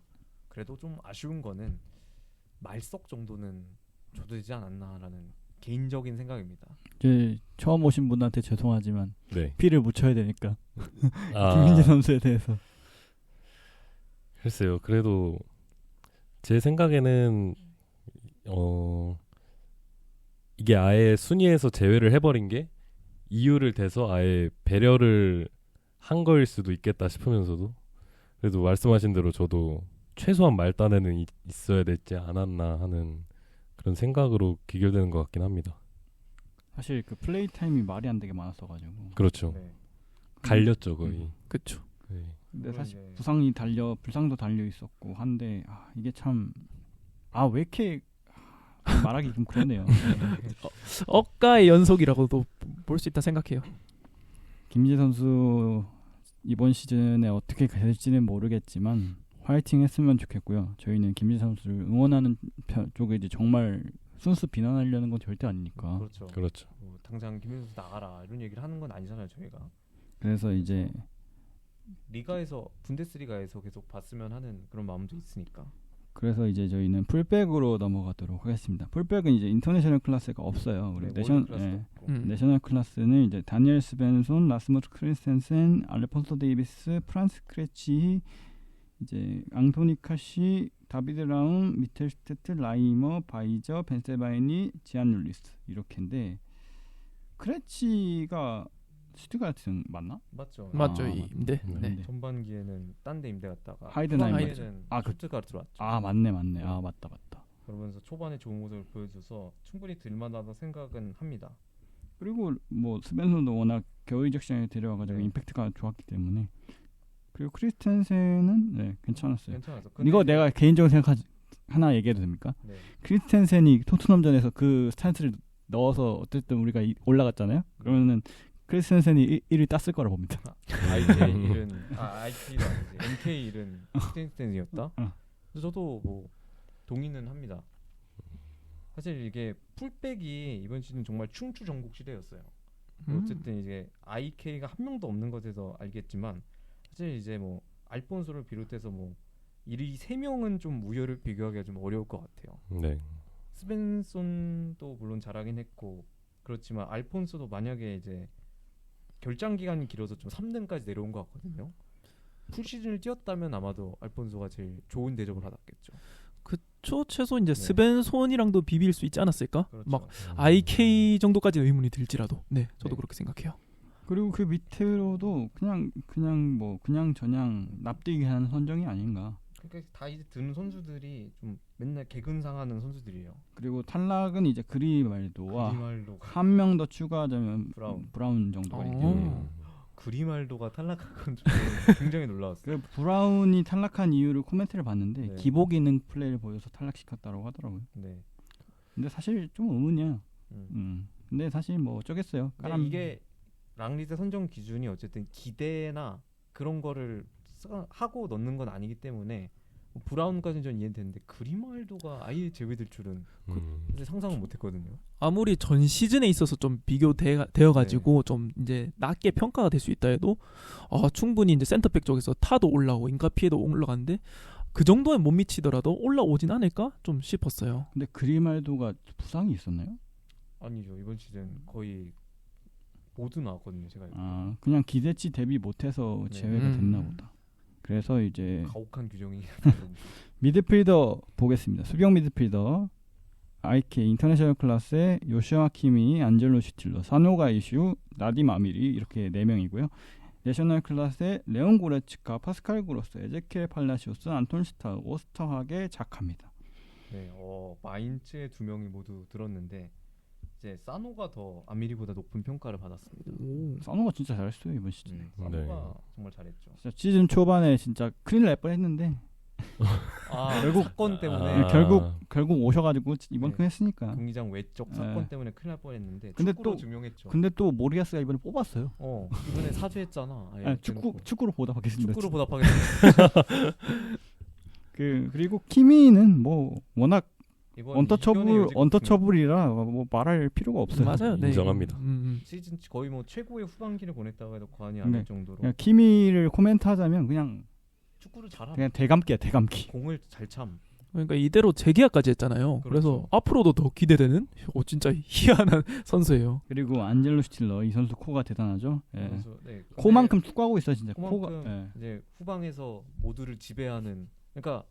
그래도 좀 아쉬운 거는 말석 정도는 줘도 되지 않았나라는 개인적인 생각입니다. 이제 처음 오신 분한테 죄송하지만 네. 피를 묻혀야 되니까 아, 김민재 선수에 대해서 글쎄요. 그래도 제 생각에는 이게 아예 순위에서 제외를 해버린 게 이유를 대서 아예 배려를 한 거일 수도 있겠다 싶으면서도 그래도 말씀하신 대로 저도 최소한 말단에는 있어야 되지 않았나 하는 그런 생각으로 귀결되는 것 같긴 합니다. 사실 그 플레이 타임이 말이 안 되게 많았어가지고 그렇죠. 네. 갈렸죠 거의. 그렇죠. 네. 근데 사실 이제 부상도 달려 있었고 한데 이게 참 왜 이렇게 말하기 좀 그러네요. 억가의 연속이라고도 볼 수 있다 생각해요. 김민재 선수 이번 시즌에 어떻게 될지는 모르겠지만 화이팅 했으면 좋겠고요. 저희는 김민재 선수를 응원하는 쪽에 이제 정말 순수 비난하려는 건 절대 아니니까. 그렇죠. 그렇죠. 뭐 당장 김민수 선수 나가라 이런 얘기를 하는 건 아니잖아요 저희가. 그래서 이제 리가에서 분데스리가에서 계속 봤으면 하는 그런 마음도 있으니까. 저희는 풀백으로 넘어가도록 하겠습니다. 풀백은 이제 인터내셔널 클래스가 없어요. 우리 네, 내셔널 월드 클래스도 없고. 내셔널 클래스는 이제 다니엘 스벤손, 라스무스 크리스텐센, 알레폰소 데이비스, 프란스 크레치, 이제 앙토니 카시, 다비드 라움, 미텔스테트, 라이머, 바이저, 벤세바이니, 지안 룰리스 이렇게인데 크레치가 슈트가르트 맞나? 맞죠. 맞죠. 맞죠. 네. 네. 네. 전반기에는 딴 데 임대 갔다가 하이든하이머죠. 후반기에는 그- 슈트가르트로 왔죠. 맞네. 맞다. 그러면서 초반에 좋은 모습을 보여줘서 충분히 들만하다 생각은 합니다. 그리고 뭐 스벤손도 워낙 겨울 이적 시장에 데려와가지고 네. 임팩트가 좋았기 때문에 그리고 크리스텐센은 괜찮았어요. 괜찮아서. 이거 내가 개인적으로 하나 얘기해도 됩니까? 네. 크리스텐센이 토트넘전에서 그 스타트를 넣어서 어쨌든 우리가 올라갔잖아요. 그러면은 크리스텐센이 1위 땄을 거라 봅니다. IK1은 IK가 아니지 MK1은 크리스텐센이었다. 그래서 저도 뭐 동의는 합니다. 사실 이게 풀백이 이번 시즌 정말 충추전국시대였어요. 어쨌든 이제 IK가 한 명도 없는 것에서 알겠지만 사실 이제 뭐 알폰소를 비롯해서 뭐 이 3명은 좀 우열을 비교하기가 좀 어려울 것 같아요. 네. 스벤손도 물론 잘하긴 했고 그렇지만 알폰소도 만약에 이제 결장 기간이 길어서 좀 3등까지 내려온 것 같거든요. 풀 시즌을 뛰었다면 아마도 알폰소가 제일 좋은 대접을 받았겠죠. 최소 이제 네. 스벤손이랑도 비빌 수 있지 않았을까? 그렇죠. 막 IK 정도까지는 의문이 들지라도. 네, 저도 네. 그렇게 생각해요. 그리고 그 밑으로도 그냥 저냥 납득이 하는 선정이 아닌가. 그러니까 다 이제 드는 선수들이 좀 맨날 개근상하는 선수들이에요. 그리고 탈락은 이제 그리말도와 그리말도가 한 명 더 추가하자면 브라운. 정도가 있고 어. 그리말도가 탈락한 건 좀 굉장히 놀라웠어요. 그 브라운이 탈락한 이유를 코멘트를 봤는데 네. 기복 있는 플레이를 보여서 탈락시켰다고 하더라고요. 네. 근데 사실 좀 의문이야. 음. 근데 사실 뭐 어쩌겠어요. 근데 이게 랑리드 선정 기준이 어쨌든 기대나 그런 거를 하고 넣는 건 아니기 때문에 뭐 브라운까지는 전 이해되는데 그리말도가 아예 제외될 줄은 사실 상상은 못했거든요. 아무리 전 시즌에 있어서 좀 비교되어 가지고 좀 이제 낮게 평가가 될 수 있다 해도 충분히 이제 센터백 쪽에서 타도 올라오고 인카피에도 올라가는데 그 정도에 못 미치더라도 올라오진 않을까 좀 싶었어요. 근데 그리말도가 부상이 있었나요? 아니죠. 이번 시즌 거의 모두 나왔거든요. 제가 알기로. 그냥 기대치 대비 못해서 네. 제외가 됐나 보다. 그래서 이제 가혹한 규정이 미드필더 보겠습니다. 수비형 미드필더 IK 인터내셔널 클래스의 요시아 키미, 안젤로 슈틸러, 사노가 이슈, 나딤 아미리 이렇게 4명이고요. 내셔널 클래스의 레온 고레츠카, 파스칼 그로스, 에제케 팔라시오스, 안톤 스타, 오스터하게 작합니다. 네, 마인츠의 2명이 모두 들었는데 이제 사노가 더 아미리보다 높은 평가를 받았습니다. 사노가 진짜 잘했어요 이번 시즌. 사노가 네. 정말 잘했죠. 진짜 시즌 초반에 진짜 큰일 날 뻔했는데 결국 사건 때문에 결국 오셔가지고 이번 네. 큰 했으니까. 경기장 외적 사건 때문에 큰일 날 뻔했는데 근데 축구로 또- 증명했죠. 근데 또 모리아스가 이번에 뽑았어요. 이번에 사죄했잖아. 아예 아니, 대놓고. 축구로 보답하겠습니다. 축구로 보답하겠습니다. 그리고 키미는 뭐 워낙 이번 이변의 여지가 없습니다. 언터처블이라 뭐 말할 필요가 없어요. 맞아요. 네. 인정합니다. 시즌 거의 뭐 최고의 후반기를 보냈다고 해도 과언이 네. 아닐 정도로 그냥 키미를 코멘트하자면 그냥 축구를 잘함. 대감기야 대감기. 공을 잘 참. 그러니까 이대로 재계약까지 했잖아요. 그래서 그렇죠. 앞으로도 더 기대되는 진짜 희한한 선수예요. 그리고 안젤로 슈틸러 이 선수 코가 대단하죠. 예. 그래서, 네, 근데 코만큼 축구하고 있어 진짜. 코만큼 코가. 예. 이제 후방에서 모두를 지배하는. 그러니까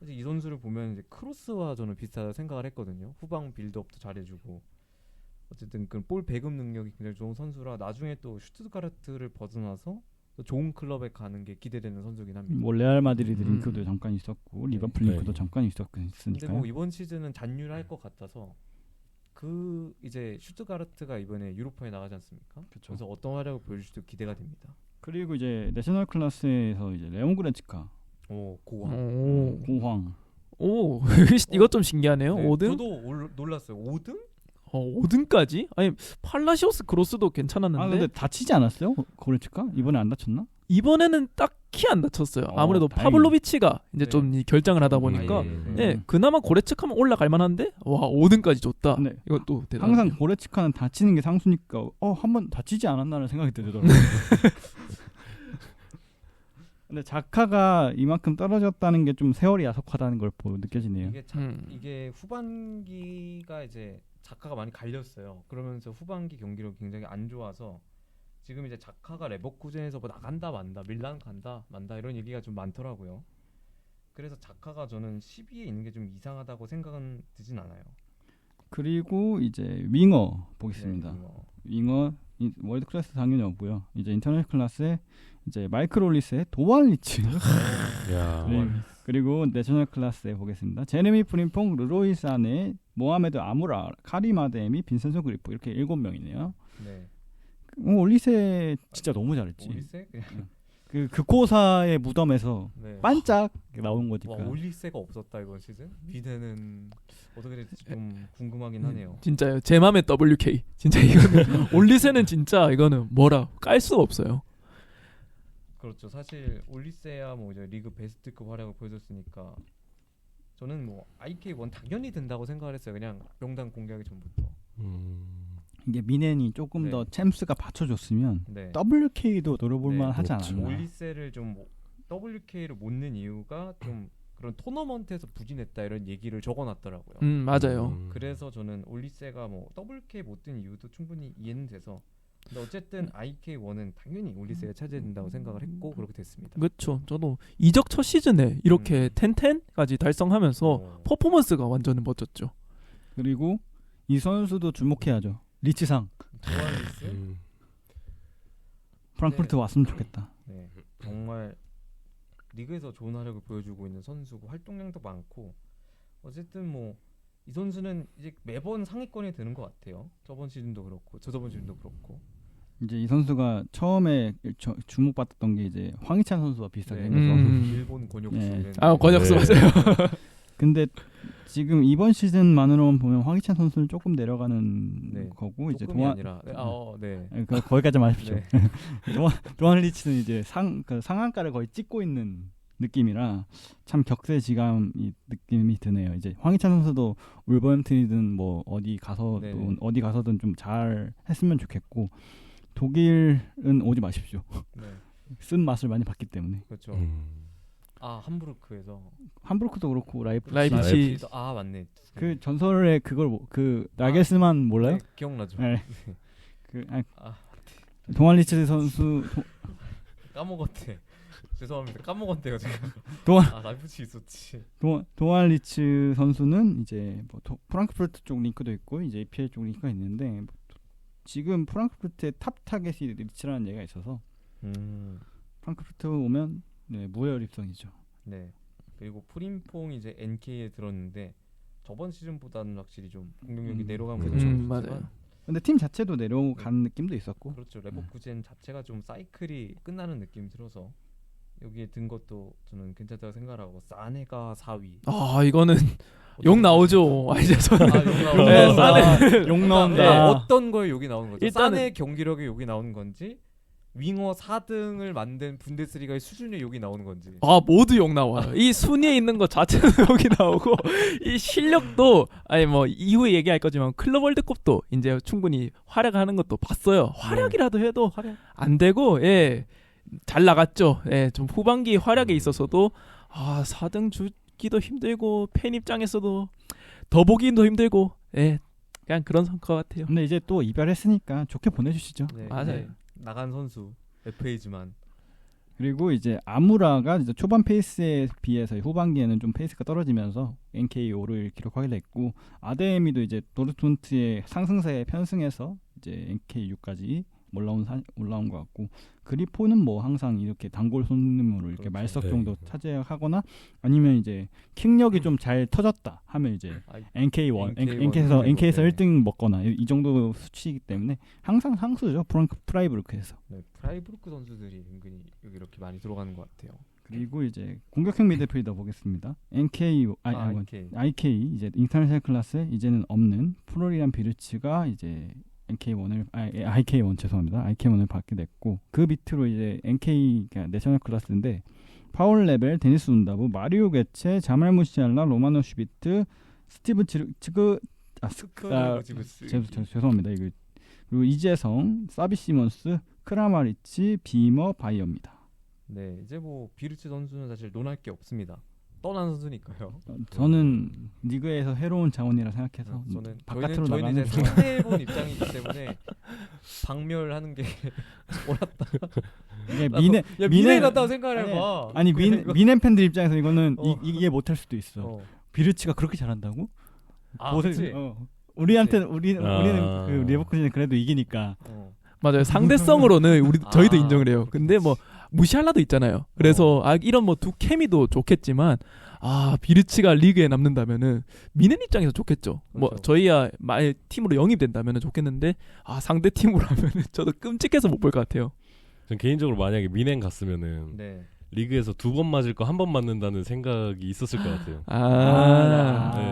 이제 이 선수를 보면 이제 크로스와 저는 비슷하다 생각을 했거든요. 후방 빌드업도 잘해주고 어쨌든 그 볼 배급 능력이 굉장히 좋은 선수라 나중에 또 슈투트가르트를 벗어나서 또 좋은 클럽에 가는 게 기대되는 선수긴 합니다. 뭐 레알 마드리드 링크도 잠깐 있었고 리버풀 네. 링크도 잠깐 근데 있으니까요. 뭐 이번 시즌은 잔류할 것 같아서 그 이제 슈트가르트가 이번에 유로파에 나가지 않습니까? 그쵸. 그래서 어떤 활약을 보여줄지도 기대가 됩니다. 그리고 이제 내셔널 클래스에서 이제 레온 고레츠카, 고왕. 고황. 오 이것 좀 신기하네요. 네, 5등? 저도 놀랐어요. 5등? 5등까지? 아니 팔라시오스 크로스도 괜찮았는데 근데 다치지 않았어요? 고레츠카? 이번에 안 다쳤나? 이번에는 딱히 안 다쳤어요. 아무래도 다행이네. 파블로비치가 이제 네. 좀 결정을 하다 보니까 네. 그나마 고레츠카면 올라갈 만한데 와 5등까지 줬다. 네. 이것도 대단. 항상 고레츠카는 다치는 게 상수니까 한번 다치지 않았나라는 생각이 들더라고요. 근데 자카가 이만큼 떨어졌다는 게 좀 세월이 야속하다는 걸 느껴지네요. 이게 후반기가 이제 자카가 많이 갈렸어요. 그러면서 후반기 경기력이 굉장히 안 좋아서 지금 이제 자카가 레버쿠젠에서 뭐 나간다 만다, 밀란 간다 만다 이런 얘기가 좀 많더라고요. 그래서 자카가 저는 10위에 있는 게 좀 이상하다고 생각은 드진 않아요. 그리고 이제 윙어 보겠습니다. 네, 윙어 월드 클래스 당연히 없고요. 이제 인터내셔널 클래스에 이제 마이클 롤리스의 도발리츠 야. 그리고 내셔널 클래스에 보겠습니다. 제레미 프림퐁, 르로이 사네, 모하메드 아무라, 카림 아데미, 빈센소 그리프 이렇게 7명이네요. 네. 올리세 진짜 너무 잘했지. 올리세? 그냥 그 코사의 무덤에서 네. 반짝 나온 거니까. 와, 올리세가 없었다 이번 시즌. 미드는 어떻게 될지 좀 궁금하긴 하네요. 진짜요. 제 맘의 WK. 진짜 이거는 올리세는 진짜 이거는 뭐라 깔 수가 없어요. 그렇죠. 사실 올리세야 뭐 이제 리그 베스트급 활약을 보여줬으니까 저는 뭐 IK1 당연히 된다고 생각을 했어요. 그냥 명단 공개하기 전부터. 이게 미넨이 조금 네. 더 챔스가 받쳐줬으면 네. WK도 노려볼만 네, 하지 그렇죠. 않았나. 올리세를 좀 WK를 못 넣는 이유가 좀 그런 토너먼트에서 부진했다 이런 얘기를 적어놨더라고요. 맞아요. 그래서 저는 올리세가 뭐 WK 못 든 이유도 충분히 이해는 돼서. 근데 어쨌든 IK1은 당연히 올리세가 차지해야 된다고 생각을 했고 그렇게 됐습니다. 그렇죠. 저도 이적 첫 시즌에 이렇게 10까지 달성하면서 퍼포먼스가 완전 멋졌죠. 그리고 이 선수도 주목해야죠. 리치상 도알리스? 프랑크푸르트 네. 왔으면 좋겠다. 네, 정말 리그에서 좋은 활약을 보여주고 있는 선수고 활동량도 많고 어쨌든 뭐 이 선수는 이제 매번 상위권에 드는 것 같아요. 저번 시즌도 그렇고 저저번 시즌도 그렇고. 이제 이 선수가 처음에 주목받았던 게 이제 황희찬 선수와 비슷하게 네. 생겨서 일본 권혁수. 예. 이런- 아 권혁수 네. 맞아요. 근데 지금 이번 시즌만으로만 보면 황희찬 선수는 조금 내려가는 네. 거고 이제 조금이 아니라 네. 네, 거기까지 마십시오. 네. 도안 리치는 이제 상한가를 거의 찍고 있는 느낌이라 참 격세지감이 느낌이 드네요. 이제 황희찬 선수도 울버햄튼이든 뭐 네네. 어디 가서든 좀 잘 했으면 좋겠고 독일은 오지 마십시오. 네. 쓴 맛을 많이 봤기 때문에 그렇죠. 음. 아 함부르크에서 함부르크도 그렇고 라이프치히. 라이프치히 아 맞네. 그 전설의 그걸 그 나겔스만 몰라요? 네, 기억나죠. 네. 그 아. 동안 리츠 선수 까먹었대. 죄송합니다. 까먹었대요 제가. 동안 아 라이프치 있었지. 동안 리츠 선수는 이제 뭐 프랑크푸르트 쪽 링크도 있고 이제 APL 쪽 링크가 있는데 뭐 지금 프랑크푸르트의 탑 타겟이 리츠라는 얘기가 있어서 프랑크푸르트 오면 네, 무혈 입성이죠. 네. 그리고 프림퐁 이제 NK에 들었는데 저번 시즌보다는 확실히 좀 공격력이 내려간 게 그렇죠. 맞아요. 근데 팀 자체도 내려간 느낌도 있었고 그렇죠. 레버쿠젠 자체가 좀 사이클이 끝나는 느낌이 들어서 여기에 든 것도 저는 괜찮다고 생각하고 사네가 4위. 아 이거는 욕 나오죠. 아 이제 저는 욕 네, 나온다. 욕 네, 나온다. 어떤 거에 욕이 나오는 거죠? 일단은- 사네 경기력에 욕이 나오는 건지 윙어 4등을 만든 분데스리가의 수준의 욕이 나오는 건지. 아 모두 욕 나와요. 이 순위에 있는 것 자체는 욕이 나오고 이 실력도 아니 뭐 이후에 얘기할 거지만 클럽 월드컵도 이제 충분히 활약하는 것도 봤어요. 활약이라도 해도 안 되고 잘 나갔죠. 좀 후반기 활약에 있어서도 4등 주기도 힘들고 팬 입장에서도 더 보기도 힘들고 그냥 그런 것 같아요. 근데 이제 또 이별했으니까 좋게 보내주시죠. 네, 맞아요. 네. 나간 선수 FA지만 그리고 이제 아무라가 이제 초반 페이스에 비해서 후반기에는 좀 페이스가 떨어지면서 NK 5를 기록하게 됐고 아데미도 이제 도르트문트의 상승세에 편승해서 이제 NK 6까지 올라온 것 같고 그리포는 뭐 항상 이렇게 단골 손님으로 이렇게 그렇죠. 말석 네. 정도 차지하거나 아니면 이제 킥력이 좀 잘 터졌다 하면 이제 NK에서 NK1 1등 먹거나 이 정도 수치이기 때문에 항상 상수죠. 프라이브르크에서. 네, 프라이부르크 선수들이 은근히 여기 이렇게 많이 들어가는 것 같아요. 그리고 이제 공격형 미드필더 보겠습니다. IK 이제 인터내셔널 클래스에 이제는 없는 플로리안 비르츠가 이제 IK1 죄송합니다. IK1을 받게 됐고 그 밑으로 이제 NK 그러니까 내셔널 클래스인데 파울 레벨, 데니스 운다브, 마리오 게체, 자말 무시알라, 로마노 슈비트, 스티브 죄송합니다. 이거 그리고 이재성, 사비 시몬스, 크라마리치, 비머, 바이어입니다. 네, 이제 뭐 비르츠 선수는 사실 논할 게 없습니다. 떠난 선수니까요. 저는 리그에서 해로운 자원이라 생각해서 저는 바깥으로 저희는 나가는 이제 상대해본 입장이기 때문에 박멸하는 게 옳았다. 이게 미네 같다고 생각해봐. 아니 미넨 팬들 입장에서 이거는 이해 못할 수도 있어. 어. 비르츠가 그렇게 잘한다고? 그치? 우리는 아. 그 레버쿠젠은 그래도 이기니까. 맞아요. 상대성으로는 저희도 인정을 해요. 근데 뭐 무시할라도 있잖아요. 그래서 이런 뭐 두 케미도 좋겠지만 비르츠가 리그에 남는다면은 미넨 입장에서 좋겠죠. 뭐 그렇죠. 저희야 만약 팀으로 영입된다면은 좋겠는데 상대 팀으로 하면은 저도 끔찍해서 못 볼 것 같아요. 전 개인적으로 만약에 미넨 갔으면은 네. 리그에서 2번 맞을 거 1번 맞는다는 생각이 있었을 것 같아요.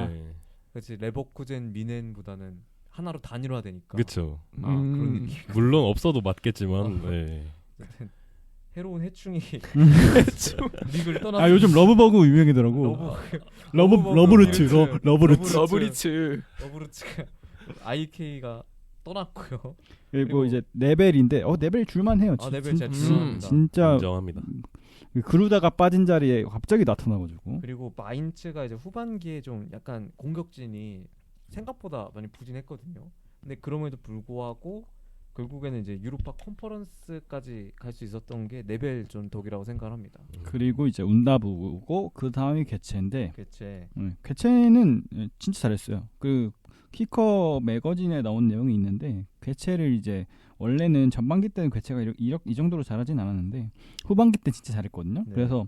네. 그렇지. 레버쿠젠 미넨보다는 하나로 단일화되니까. 그렇죠. 그런 느낌. 물론 없어도 맞겠지만 네. 해로운 해충이 리그를 떠나. 요즘 러브버그 유행이더라고. 러브르츠. 러브르츠가 IK가 떠났고요. 그리고 이제 레벨인데 레벨 줄만해요. 레벨 진짜 진짜 인정합니다. 그루다가 빠진 자리에 갑자기 나타나가지고. 그리고 마인츠가 이제 후반기에 좀 약간 공격진이 생각보다 많이 부진했거든요. 근데 그럼에도 불구하고 결국에는 이제 유로파 컨퍼런스까지 갈 수 있었던 게 레벨 좀 덕이라고 생각합니다. 그리고 이제 운다부고 그 다음이 개체인데 개체. 개체는 진짜 잘했어요. 그 키커 매거진에 나온 내용이 있는데 개체를 이제 원래는 전반기 때는 개체가 이 정도로 잘하진 않았는데 후반기 때 진짜 잘했거든요. 네. 그래서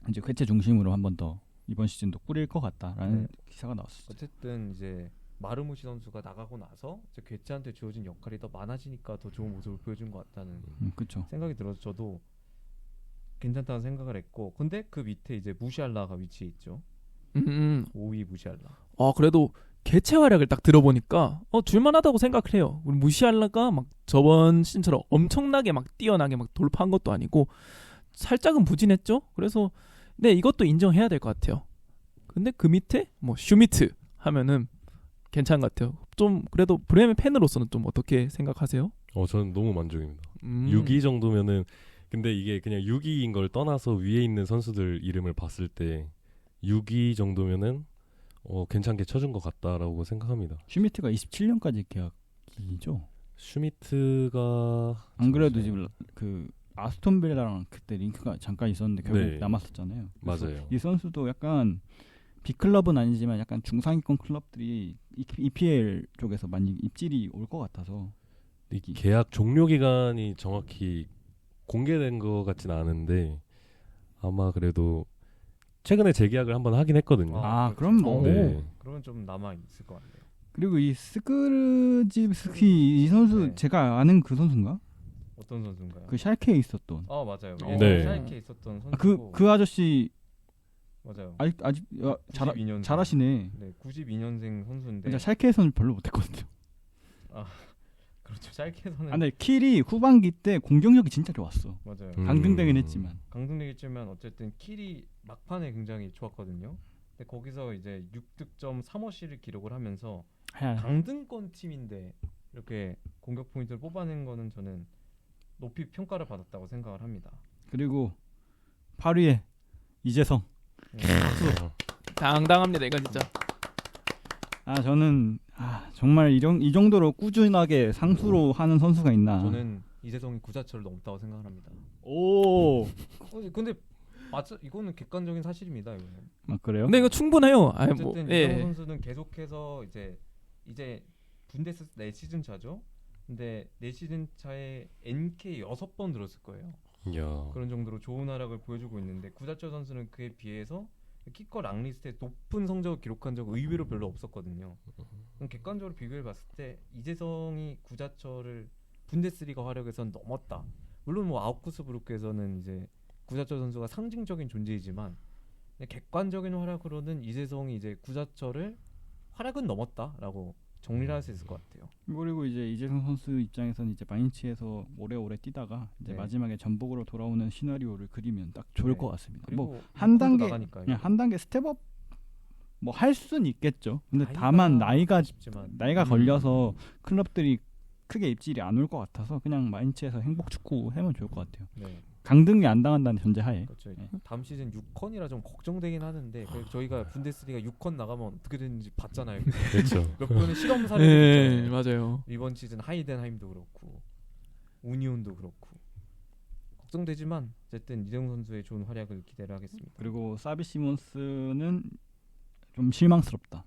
이제 개체 중심으로 한 번 더 이번 시즌도 꾸릴 것 같다라는 네. 기사가 나왔었어요. 어쨌든 이제 마르무시 선수가 나가고 나서 이제 괴짜한테 주어진 역할이 더 많아지니까 더 좋은 모습을 보여준 것 같다는 그렇죠. 생각이 들어서 저도 괜찮다는 생각을 했고, 근데 그 밑에 이제 무시알라가 위치해 있죠. 5위 무시알라. 그래도 개체 활약을 딱 들어보니까 줄만하다고 생각을 해요. 우리 무시알라가 막 저번 시즌처럼 엄청나게 막 뛰어나게 막 돌파한 것도 아니고 살짝은 부진했죠. 그래서 네, 이것도 인정해야 될 것 같아요. 근데 그 밑에 뭐 슈미트 하면은 괜찮은 것 같아요. 좀 그래도 브레멘 팬으로서는 좀 어떻게 생각하세요? 저는 너무 만족입니다. 6위 6위 정도면은, 근데 이게 그냥 6위인 걸 떠나서 위에 있는 선수들 이름을 봤을 때 6위 정도면은 괜찮게 쳐준 것 같다라고 생각합니다. 슈미트가 27년까지 계약이죠. 슈미트가 안 그래도 지금 그 아스톤빌라랑 그때 링크가 잠깐 있었는데 결국 네. 남았었잖아요. 그래서 맞아요. 이 선수도 약간 빅클럽은 아니지만 약간 중상위권 클럽들이 EPL 쪽에서 많이 입질이 올 것 같아서 이 계약 종료 기간이 정확히 공개된 것 같진 않은데 아마 그래도 최근에 재계약을 한번 하긴 했거든요. 그럼 뭐 네. 그러면 좀 남아 있을 것 같네요. 그리고 이 스크르지스키 이 선수 네. 제가 아는 그 선수인가? 어떤 선수인가요? 그 샬케에 있었던 맞아요. 네. 샤이케 있었던 선수. 그 아저씨 맞아요. 아직 92년생. 잘하시네. 네, 92년생 선수인데. 근데 샬케에서는 별로 못했거든요. 그렇죠. 샬케에서는 근데 킬이 후반기 때 공격력이 진짜 좋았어. 맞아요. 강등되긴 했지만. 강등되겠지만 어쨌든 킬이 막판에 굉장히 좋았거든요. 근데 거기서 이제 6득점 3어시를 기록을 하면서 강등권 팀인데 이렇게 공격 포인트를 뽑아낸 거는 저는 높이 평가를 받았다고 생각을 합니다. 그리고 8위에 이재성. 당당합니다. 이건 진짜. 저는 정말 이 정도로 꾸준하게 상수로 하는 선수가 있나. 저는 이재성이 구자철을 넘었다고 생각을 합니다. 오. 근데 맞아, 이거는 객관적인 사실입니다. 이거는. 그래요? 근데 이거 충분해요. 어쨌든 이재성 선수는 계속해서 이제 분데스 4시즌 차죠. 근데 4시즌 차에 NK 6번 들었을 거예요. 이야. 그런 정도로 좋은 활약을 보여주고 있는데 구자철 선수는 그에 비해서 키커 랑리스트에 높은 성적을 기록한 적 의외로 별로 없었거든요. 그럼 객관적으로 비교해봤을 때 이재성이 구자철을 분데스리가 활약에선 넘었다. 물론 뭐 아우크스부르크에서는 이제 구자철 선수가 상징적인 존재이지만 객관적인 활약으로는 이재성이 이제 구자철을 활약은 넘었다라고 정리를 할 수 있을 것 같아요. 그리고 이제 이재성 선수 입장에서는 이제 마인츠에서 오래오래 뛰다가 이제 네. 마지막에 전북으로 돌아오는 시나리오를 그리면 딱 좋을 네. 것 같습니다. 그리고 뭐 한 단계 나가니까 그냥 한 단계 스텝업 뭐 할 수는 있겠죠. 근데 나이가 다만 나이가 쉽지만 걸려서 클럽들이 크게 입질이 안 올 것 같아서 그냥 마인츠에서 행복 축구 하면 좋을 것 같아요. 네. 강등이 안 당한다는 전제하에. 그렇죠. 네. 다음 시즌 6컨이라 좀 걱정되긴 하는데 저희가 분데스리가 6컨 나가면 어떻게 되는지 봤잖아요. 그렇죠. 몇 번의 실험 사례도 네, 있잖아요. 맞아요. 이번 시즌 하이덴하임도 그렇고 우니온도 그렇고 걱정되지만 어쨌든 이재성 선수의 좋은 활약을 기대를 하겠습니다. 그리고 사비 시몬스는 좀 실망스럽다.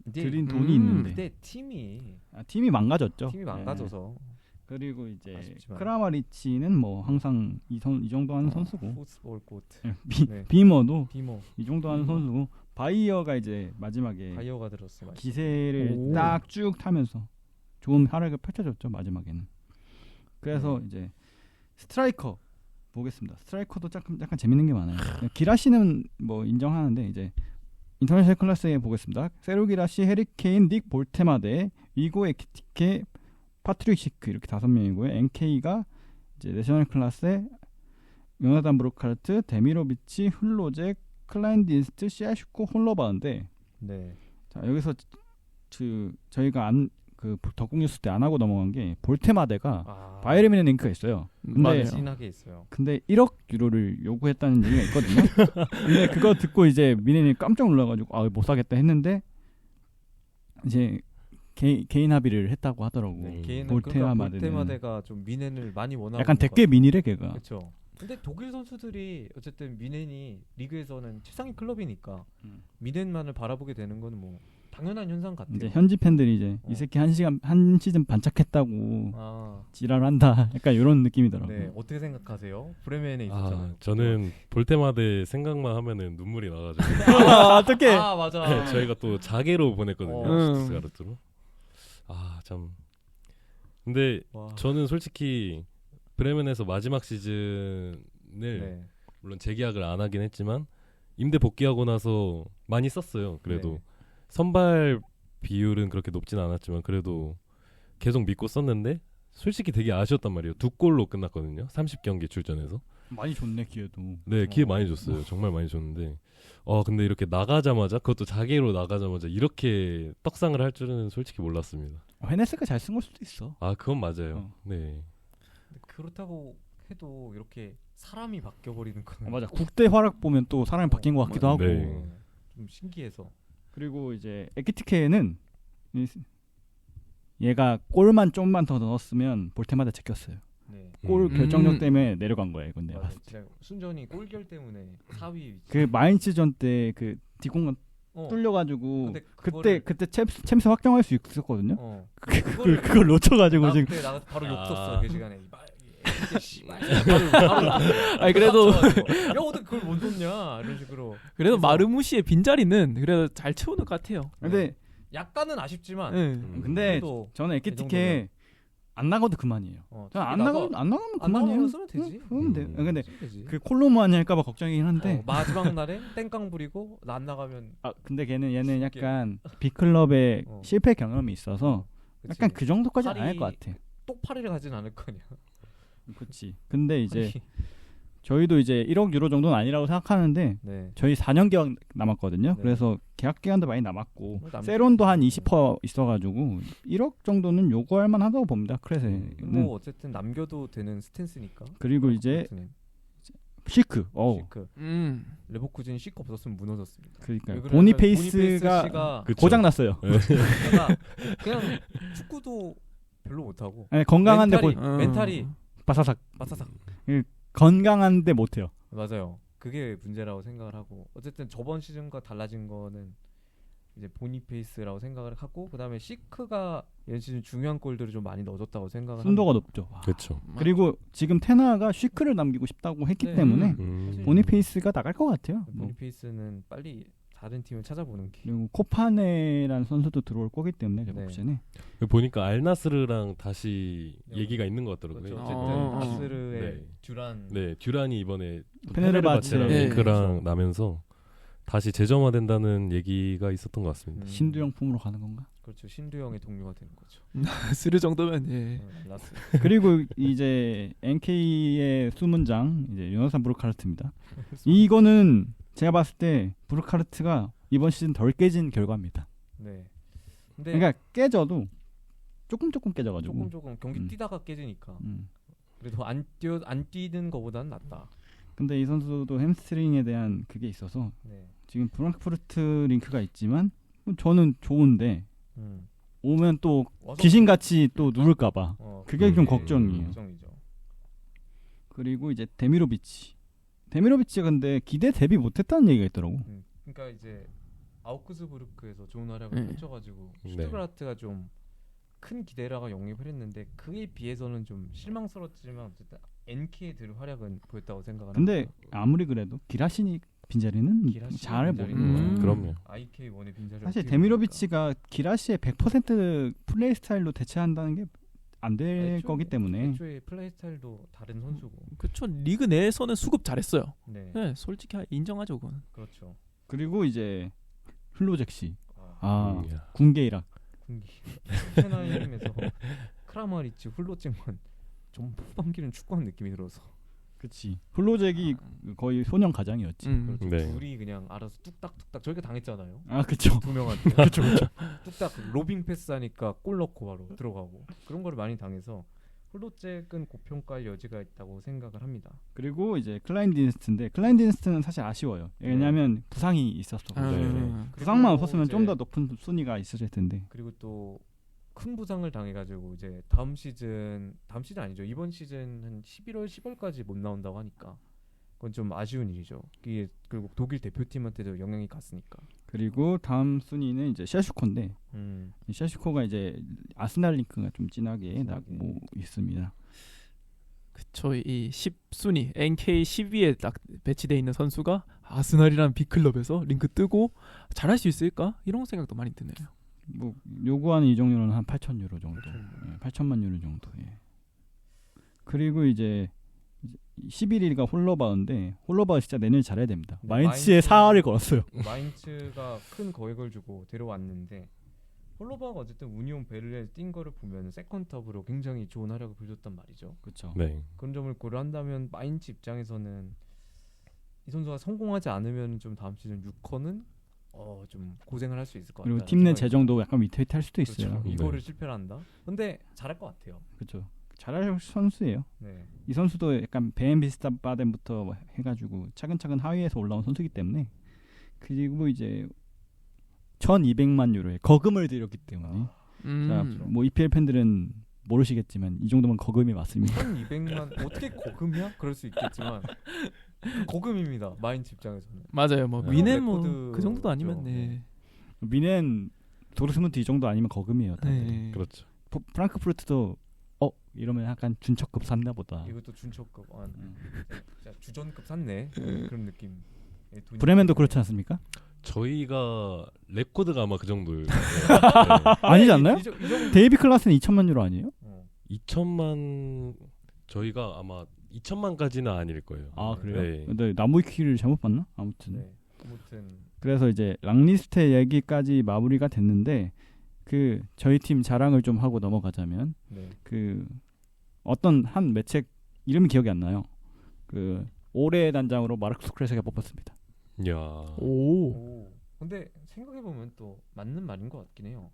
근데 들인 돈이 있는데 그때 팀이 망가졌죠. 망가져서 그리고 이제 아쉽지만. 크라마리치는 뭐 항상 이 정도 하는 선수고 풋볼 코트 네. 비머도 비모 이 정도 하는 비머. 선수고 바이어가 이제 마지막에 바이어가 들었어요. 기세를 오. 딱 쭉 타면서 좋은 활약을 펼쳐줬죠 마지막에는. 그래서 네. 이제 스트라이커 보겠습니다. 스트라이커도 약간 재밌는 게 많아요. 기라시는 뭐 인정하는데 이제 인터내셔널 클래스에 보겠습니다. 세루 기라시, 해리케인, 닉 볼테마데, 위고 에키티케, 파트릭 시크 이렇게 5명이고요. NK가 이제 내셔널 클래스에 요나단 브루카르트, 데미로비치, 흘로제, 클라인디스트, 시아슈코, 홀러바인데 네. 자 여기서 저희가 그 덕국 뉴스 때 안 하고 넘어간 게 볼테마데가 바이에른 뮤니크가 있어요. 맞아요. 진하게 있어요. 근데 1억 유로를 요구했다는 얘기가 있거든요. 근데 그거 듣고 이제 미네이 깜짝 놀라가지고 못 사겠다 했는데 이제 개인 합의를 했다고 하더라고. 네, 개인은 볼테마데는 볼테마데가 좀 미넨을 많이 원하고 약간 대꽤 미니래 걔가. 그렇죠. 근데 독일 선수들이 어쨌든 미넨이 리그에서는 최상위 클럽이니까 미넨만을 바라보게 되는 거는 뭐 당연한 현상 같아요. 이제 현지 팬들이 이제 어. 이 새끼 한 시즌 반짝했다고 아, 지랄한다. 약간 이런 느낌이더라고요. 네. 어떻게 생각하세요? 브레멘에 아, 있었잖아요. 저는 볼 때마다 생각만 하면은 눈물이 나가지고 아, 어떡해. 아, 맞아. 저희가 또 자개로 보냈거든요. 어. 슈투트가르트로. 아, 참. 근데 와. 저는 솔직히 브레멘에서 마지막 시즌을 네. 물론 재계약을 안 하긴 했지만 임대 복귀하고 나서 많이 썼어요. 그래도 네. 선발 비율은 그렇게 높진 않았지만 그래도 계속 믿고 썼는데 솔직히 되게 아쉬웠단 말이에요. 2골로 끝났거든요. 30경기 출전해서. 많이 좋네 기회도. 네, 기회 많이 줬어요. 정말 많이 줬는데 근데 이렇게 나가자마자 그것도 자기로 나가자마자 이렇게 떡상을 할 줄은 솔직히 몰랐습니다. 헤네스가 잘 쓴 걸 수도 있어. 아, 그건 맞아요. 네. 근데 그렇다고 해도 이렇게 사람이 바뀌어 버리는 건 맞아. 국대 활약 보면 또 사람이 바뀐 것 같기도 하고. 네. 좀 신기해서. 그리고 이제 에키티케는 얘가 골만 좀만 더 넣었으면 볼 때마다 제꼈어요. 네. 골 음. 결정력 때문에 내려간 거예요. 이건 내가 맞아요. 봤을 때. 진짜 순전히 골결 때문에 4위 위치. 그 마인츠전 때 그 뒷공간 어. 뚫려가지고 근데 그때 그거를- 그때 챔스 확정할 수 있었거든요. 어. 그걸 놓쳐가지고 나 지금 그때 나 바로 욕 썼어 아. 그 시간에. 이게 씨발. 바로 아니, 그래도 야 어떻게 그걸 못 놓냐 이런 식으로. 그래도 그래서- 마르무시의 빈자리는 그래도 잘 채우는 것 같아요. 근데 약간은 아쉽지만. 네. 근데 그래도 저는 에키티케 안 나가도 그만이에요. 저기 안 나가- 나가면 안 그만이에요. 나가면 쓰면 되지. 쓰면 돼. 근데 쓰면 되지. 그 콜로무 아니할까봐 걱정이긴 한데. 마지막 날에 땡깡 부리고 나 안 나가면 근데 얘는 약간 빅클럽의 어. 실패 경험이 있어서 그치. 약간 그 정도까지는 안 할 팔이- 것 같아. 똑파리를 가진 않을 거냐. 그렇지. 근데 이제 저희도 이제 1억 유로 정도는 아니라고 생각하는데 네. 저희 4년 계약 남았거든요. 네. 그래서 계약 기간도 많이 남았고 남았죠. 세론도 한 20% 있어가지고 1억 정도는 요구할 만하다고 봅니다. 크레세는. 뭐 어쨌든 남겨도 되는 스탠스니까. 그리고 이제 토트넘. 시크. 시크. 음. 레버쿠젠 시크 없었으면 무너졌습니다. 그러니까 왜 그러냐면 보니페이스가 씨가 그쵸. 고장 났어요. 걔가 그냥 축구도 별로 못하고 아니, 건강한데 멘탈이 바사삭 바사삭. 건강한데 못해요. 맞아요. 그게 문제라고 생각을 하고 어쨌든 저번 시즌과 달라진 거는 이제 보니페이스라고 생각을 하고 그다음에 시크가 이번 시즌 중요한 골들을 좀 많이 넣어줬다고 생각을 순도가 합니다. 높죠. 와. 그렇죠. 그리고 지금 테나가 쉬크를 남기고 싶다고 했기 네. 때문에 사실 보니페이스가 나갈 것 같아요. 뭐. 보니페이스는 빨리 다른 팀을 찾아보는 게. 그리고 코파네라는 선수도 들어올 거기 때문에 네. 레버쿠젠에 보니까 알나스르랑 다시 네. 얘기가 있는 것 같더라고요. 그렇죠. 어. 어쨌든 나스르의 네. 듀란. 네, 듀란이 이번에 페네르바체. 페네르바체랑 네. 링크랑 나면서 다시 재점화된다는 얘기가 있었던 것 같습니다. 신두영품으로 가는 건가? 그렇죠. 신두영의 동료가 되는 거죠. 쓰르 정도면 예. 라스. 그리고 이제 NK의 수문장 이제 요나산 브루카르트입니다. 이거는 제가 봤을 때 브루카르트가 이번 시즌 덜 깨진 결과입니다. 네. 근데 그러니까 깨져도 조금 깨져가지고. 조금 경기 음. 뛰다가 깨지니까 음. 그래도 안 뛰는 거보다는 낫다. 근데 이 선수도 햄스트링에 대한 그게 있어서 네. 지금 프랑크푸르트 링크가 있지만 저는 좋은데 음. 오면 또 와서- 귀신같이 또 누를까봐 그게 좀 그게 걱정이에요. 걱정이죠. 그리고 이제 데미로비치가 근데 기대 대비 못했다는 얘기가 있더라고. 그러니까 이제 아우크스부르크에서 좋은 활약을 펼쳐가지고 네. 슈투트가르트가 좀 큰 기대라가 영입을 했는데 그에 비해서는 좀 실망스럽지만 어쨌든 NK에 들 활약은 보였다고 생각을 근데 합니다. 아무리 그래도 기라시니 빈자리는 기라시니 잘 빈자리는 모르는 거예요. 그럼요. IK1의 빈자리 사실 데미로비치가 기라시의 100% 플레이 스타일로 대체한다는 게 안 될 거기 때문에 애초에 플레이 스타일도 다른 선수고. 그쵸. 리그 내에서는 수급 잘했어요. 네. 네, 솔직히 인정하죠, 그건. 그렇죠. 그리고 이제 흘로잭시 아, 야. 군계이락 군기 페나임에서 크라마리치 훌로쟁만 좀 후반기는 축구한 느낌이 들어서 그치 흘로잭이 거의 소년 가장이었지. 그렇죠. 네. 둘이 그냥 알아서 뚝딱뚝딱 저희가 당했잖아요. 아 그쵸. 두 명한테 그렇죠. 뚝딱 로빙 패스하니까 골 넣고 바로 들어가고 그런 거를 많이 당해서 훌로잭은 고평가할 여지가 있다고 생각을 합니다. 그리고 이제 클라인 디니스트는 사실 아쉬워요. 왜냐하면 부상이 있었어. 음. 부상만 그리고 없었으면 이제 좀 더 높은 순위가 있었을 텐데. 그리고 또 큰 부상을 당해가지고 이제 다음 시즌 아니죠. 이번 시즌 한 11월 10월까지 못 나온다고 하니까 그건 좀 아쉬운 일이죠. 이게 그리고 독일 대표팀한테도 영향이 갔으니까. 그리고 다음 순위는 이제 셰슈코인데 이 셰슈코가 이제 아스날 링크가 좀 진하게 나고 있습니다. 그쵸. 이 10순위 NK 10위에 딱 배치돼 있는 선수가 아스날이라는 빅클럽에서 링크 뜨고 잘할 수 있을까? 이런 생각도 많이 드네요. 뭐 요구하는 이적료는 한 8천 유로 정도, 8천만 유로 정도. 예. 그리고 이제 11위가 홀러바인데 홀러바가 진짜 내년에 잘해야 됩니다. 네, 마인츠에 4할을 걸었어요. 마인츠가 큰 거액을 주고 데려왔는데 홀로바가 어쨌든 우니온 베를린에 뛴 거를 보면 세컨탑으로 굉장히 좋은 활약을 보여줬단 말이죠. 그렇죠. 네. 그런 점을 고려한다면 마인츠 입장에서는 이 선수가 성공하지 않으면 좀 다음 시즌 6커는 좀 고생을 할 수 있을 것 같아요. 그리고 팀 내 재정도 약간 위태위태할 수도 있어요. 그렇죠. 네. 이거를 실패를 한다. 근데 잘할 것 같아요. 그렇죠. 잘할 선수예요. 네. 이 선수도 약간 베엔비스타바덴부터 해가지고 차근차근 하위에서 올라온 선수이기 때문에 그리고 이제 1,200만 유로에 거금을 들였기 때문에 자, 뭐 EPL 팬들은 모르시겠지만 이 정도면 거금이 맞습니다. 1,200만 어떻게 거금이야? 그럴 수 있겠지만 거금입니다. 마인츠 입장에서는. 맞아요. 뭐 네. 미넨 뭐 레코드 그 정도 아니면 죠. 네. 미넨 도르트문트 이 정도 아니면 거금이에요. 다들. 네. 그렇죠. 프랑크푸르트도 이러면 약간 준척급 샀나 보다. 이것도 준초급 진짜 주전급 샀네. 그런 느낌. 브레멘도 그렇지 않습니까? 저희가 레코드가 아마 그 정도예요. 아니지 않나요? 이 정도 데이비 클라스는 2천만 유로 아니에요? 2천만 저희가 아마 2천만까지는 아닐 거예요. 아 그래요? 네. 근데 나무위키를 잘못 봤나? 아무튼 네. 아무튼 그래서 이제 랑리스트 얘기까지 마무리가 됐는데 그 저희 팀 자랑을 좀 하고 넘어가자면 네. 그 어떤 한 매체 이름이 기억이 안 나요. 그 올해의 단장으로 마르크 수크레스가 뽑혔습니다. 야. 오. 근데 생각해 보면 또 맞는 말인 것 같긴 해요.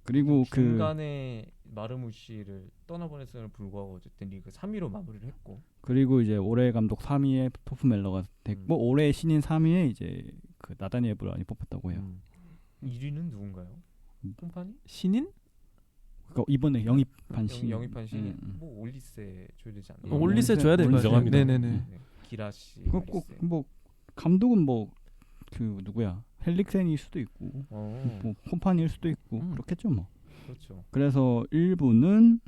그리고 그 중간에 마르무시를 떠나보냈음에도 불구하고 어쨌든 리그 3위로 마무리를 했고 그리고 이제 올해 감독 3위에 토프 멜러가 됐고 올해 신인 3위에 이제 그 나다니엘 브라운이 뽑혔다고 해요. 1위는 누군가요? 콤파니? 신인? 그러니까 이번에 영입한 신인. 영입한 신인. 뭐 올리세 줘야 되지 않나? 올리세 줘야 될 것 같아요. 인정합니다. 네네네. 네. 기라시. 꼭뭐 감독은 뭐 그 누구야 헬릭센일 수도 있고 뭐 콤파니일 수도 있고 그렇겠죠 뭐. 그렇죠. 그래서 1부는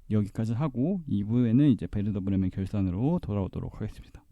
여기까지 하고 2부에는 이제 베르더 브레멘 결산으로 돌아오도록 하겠습니다.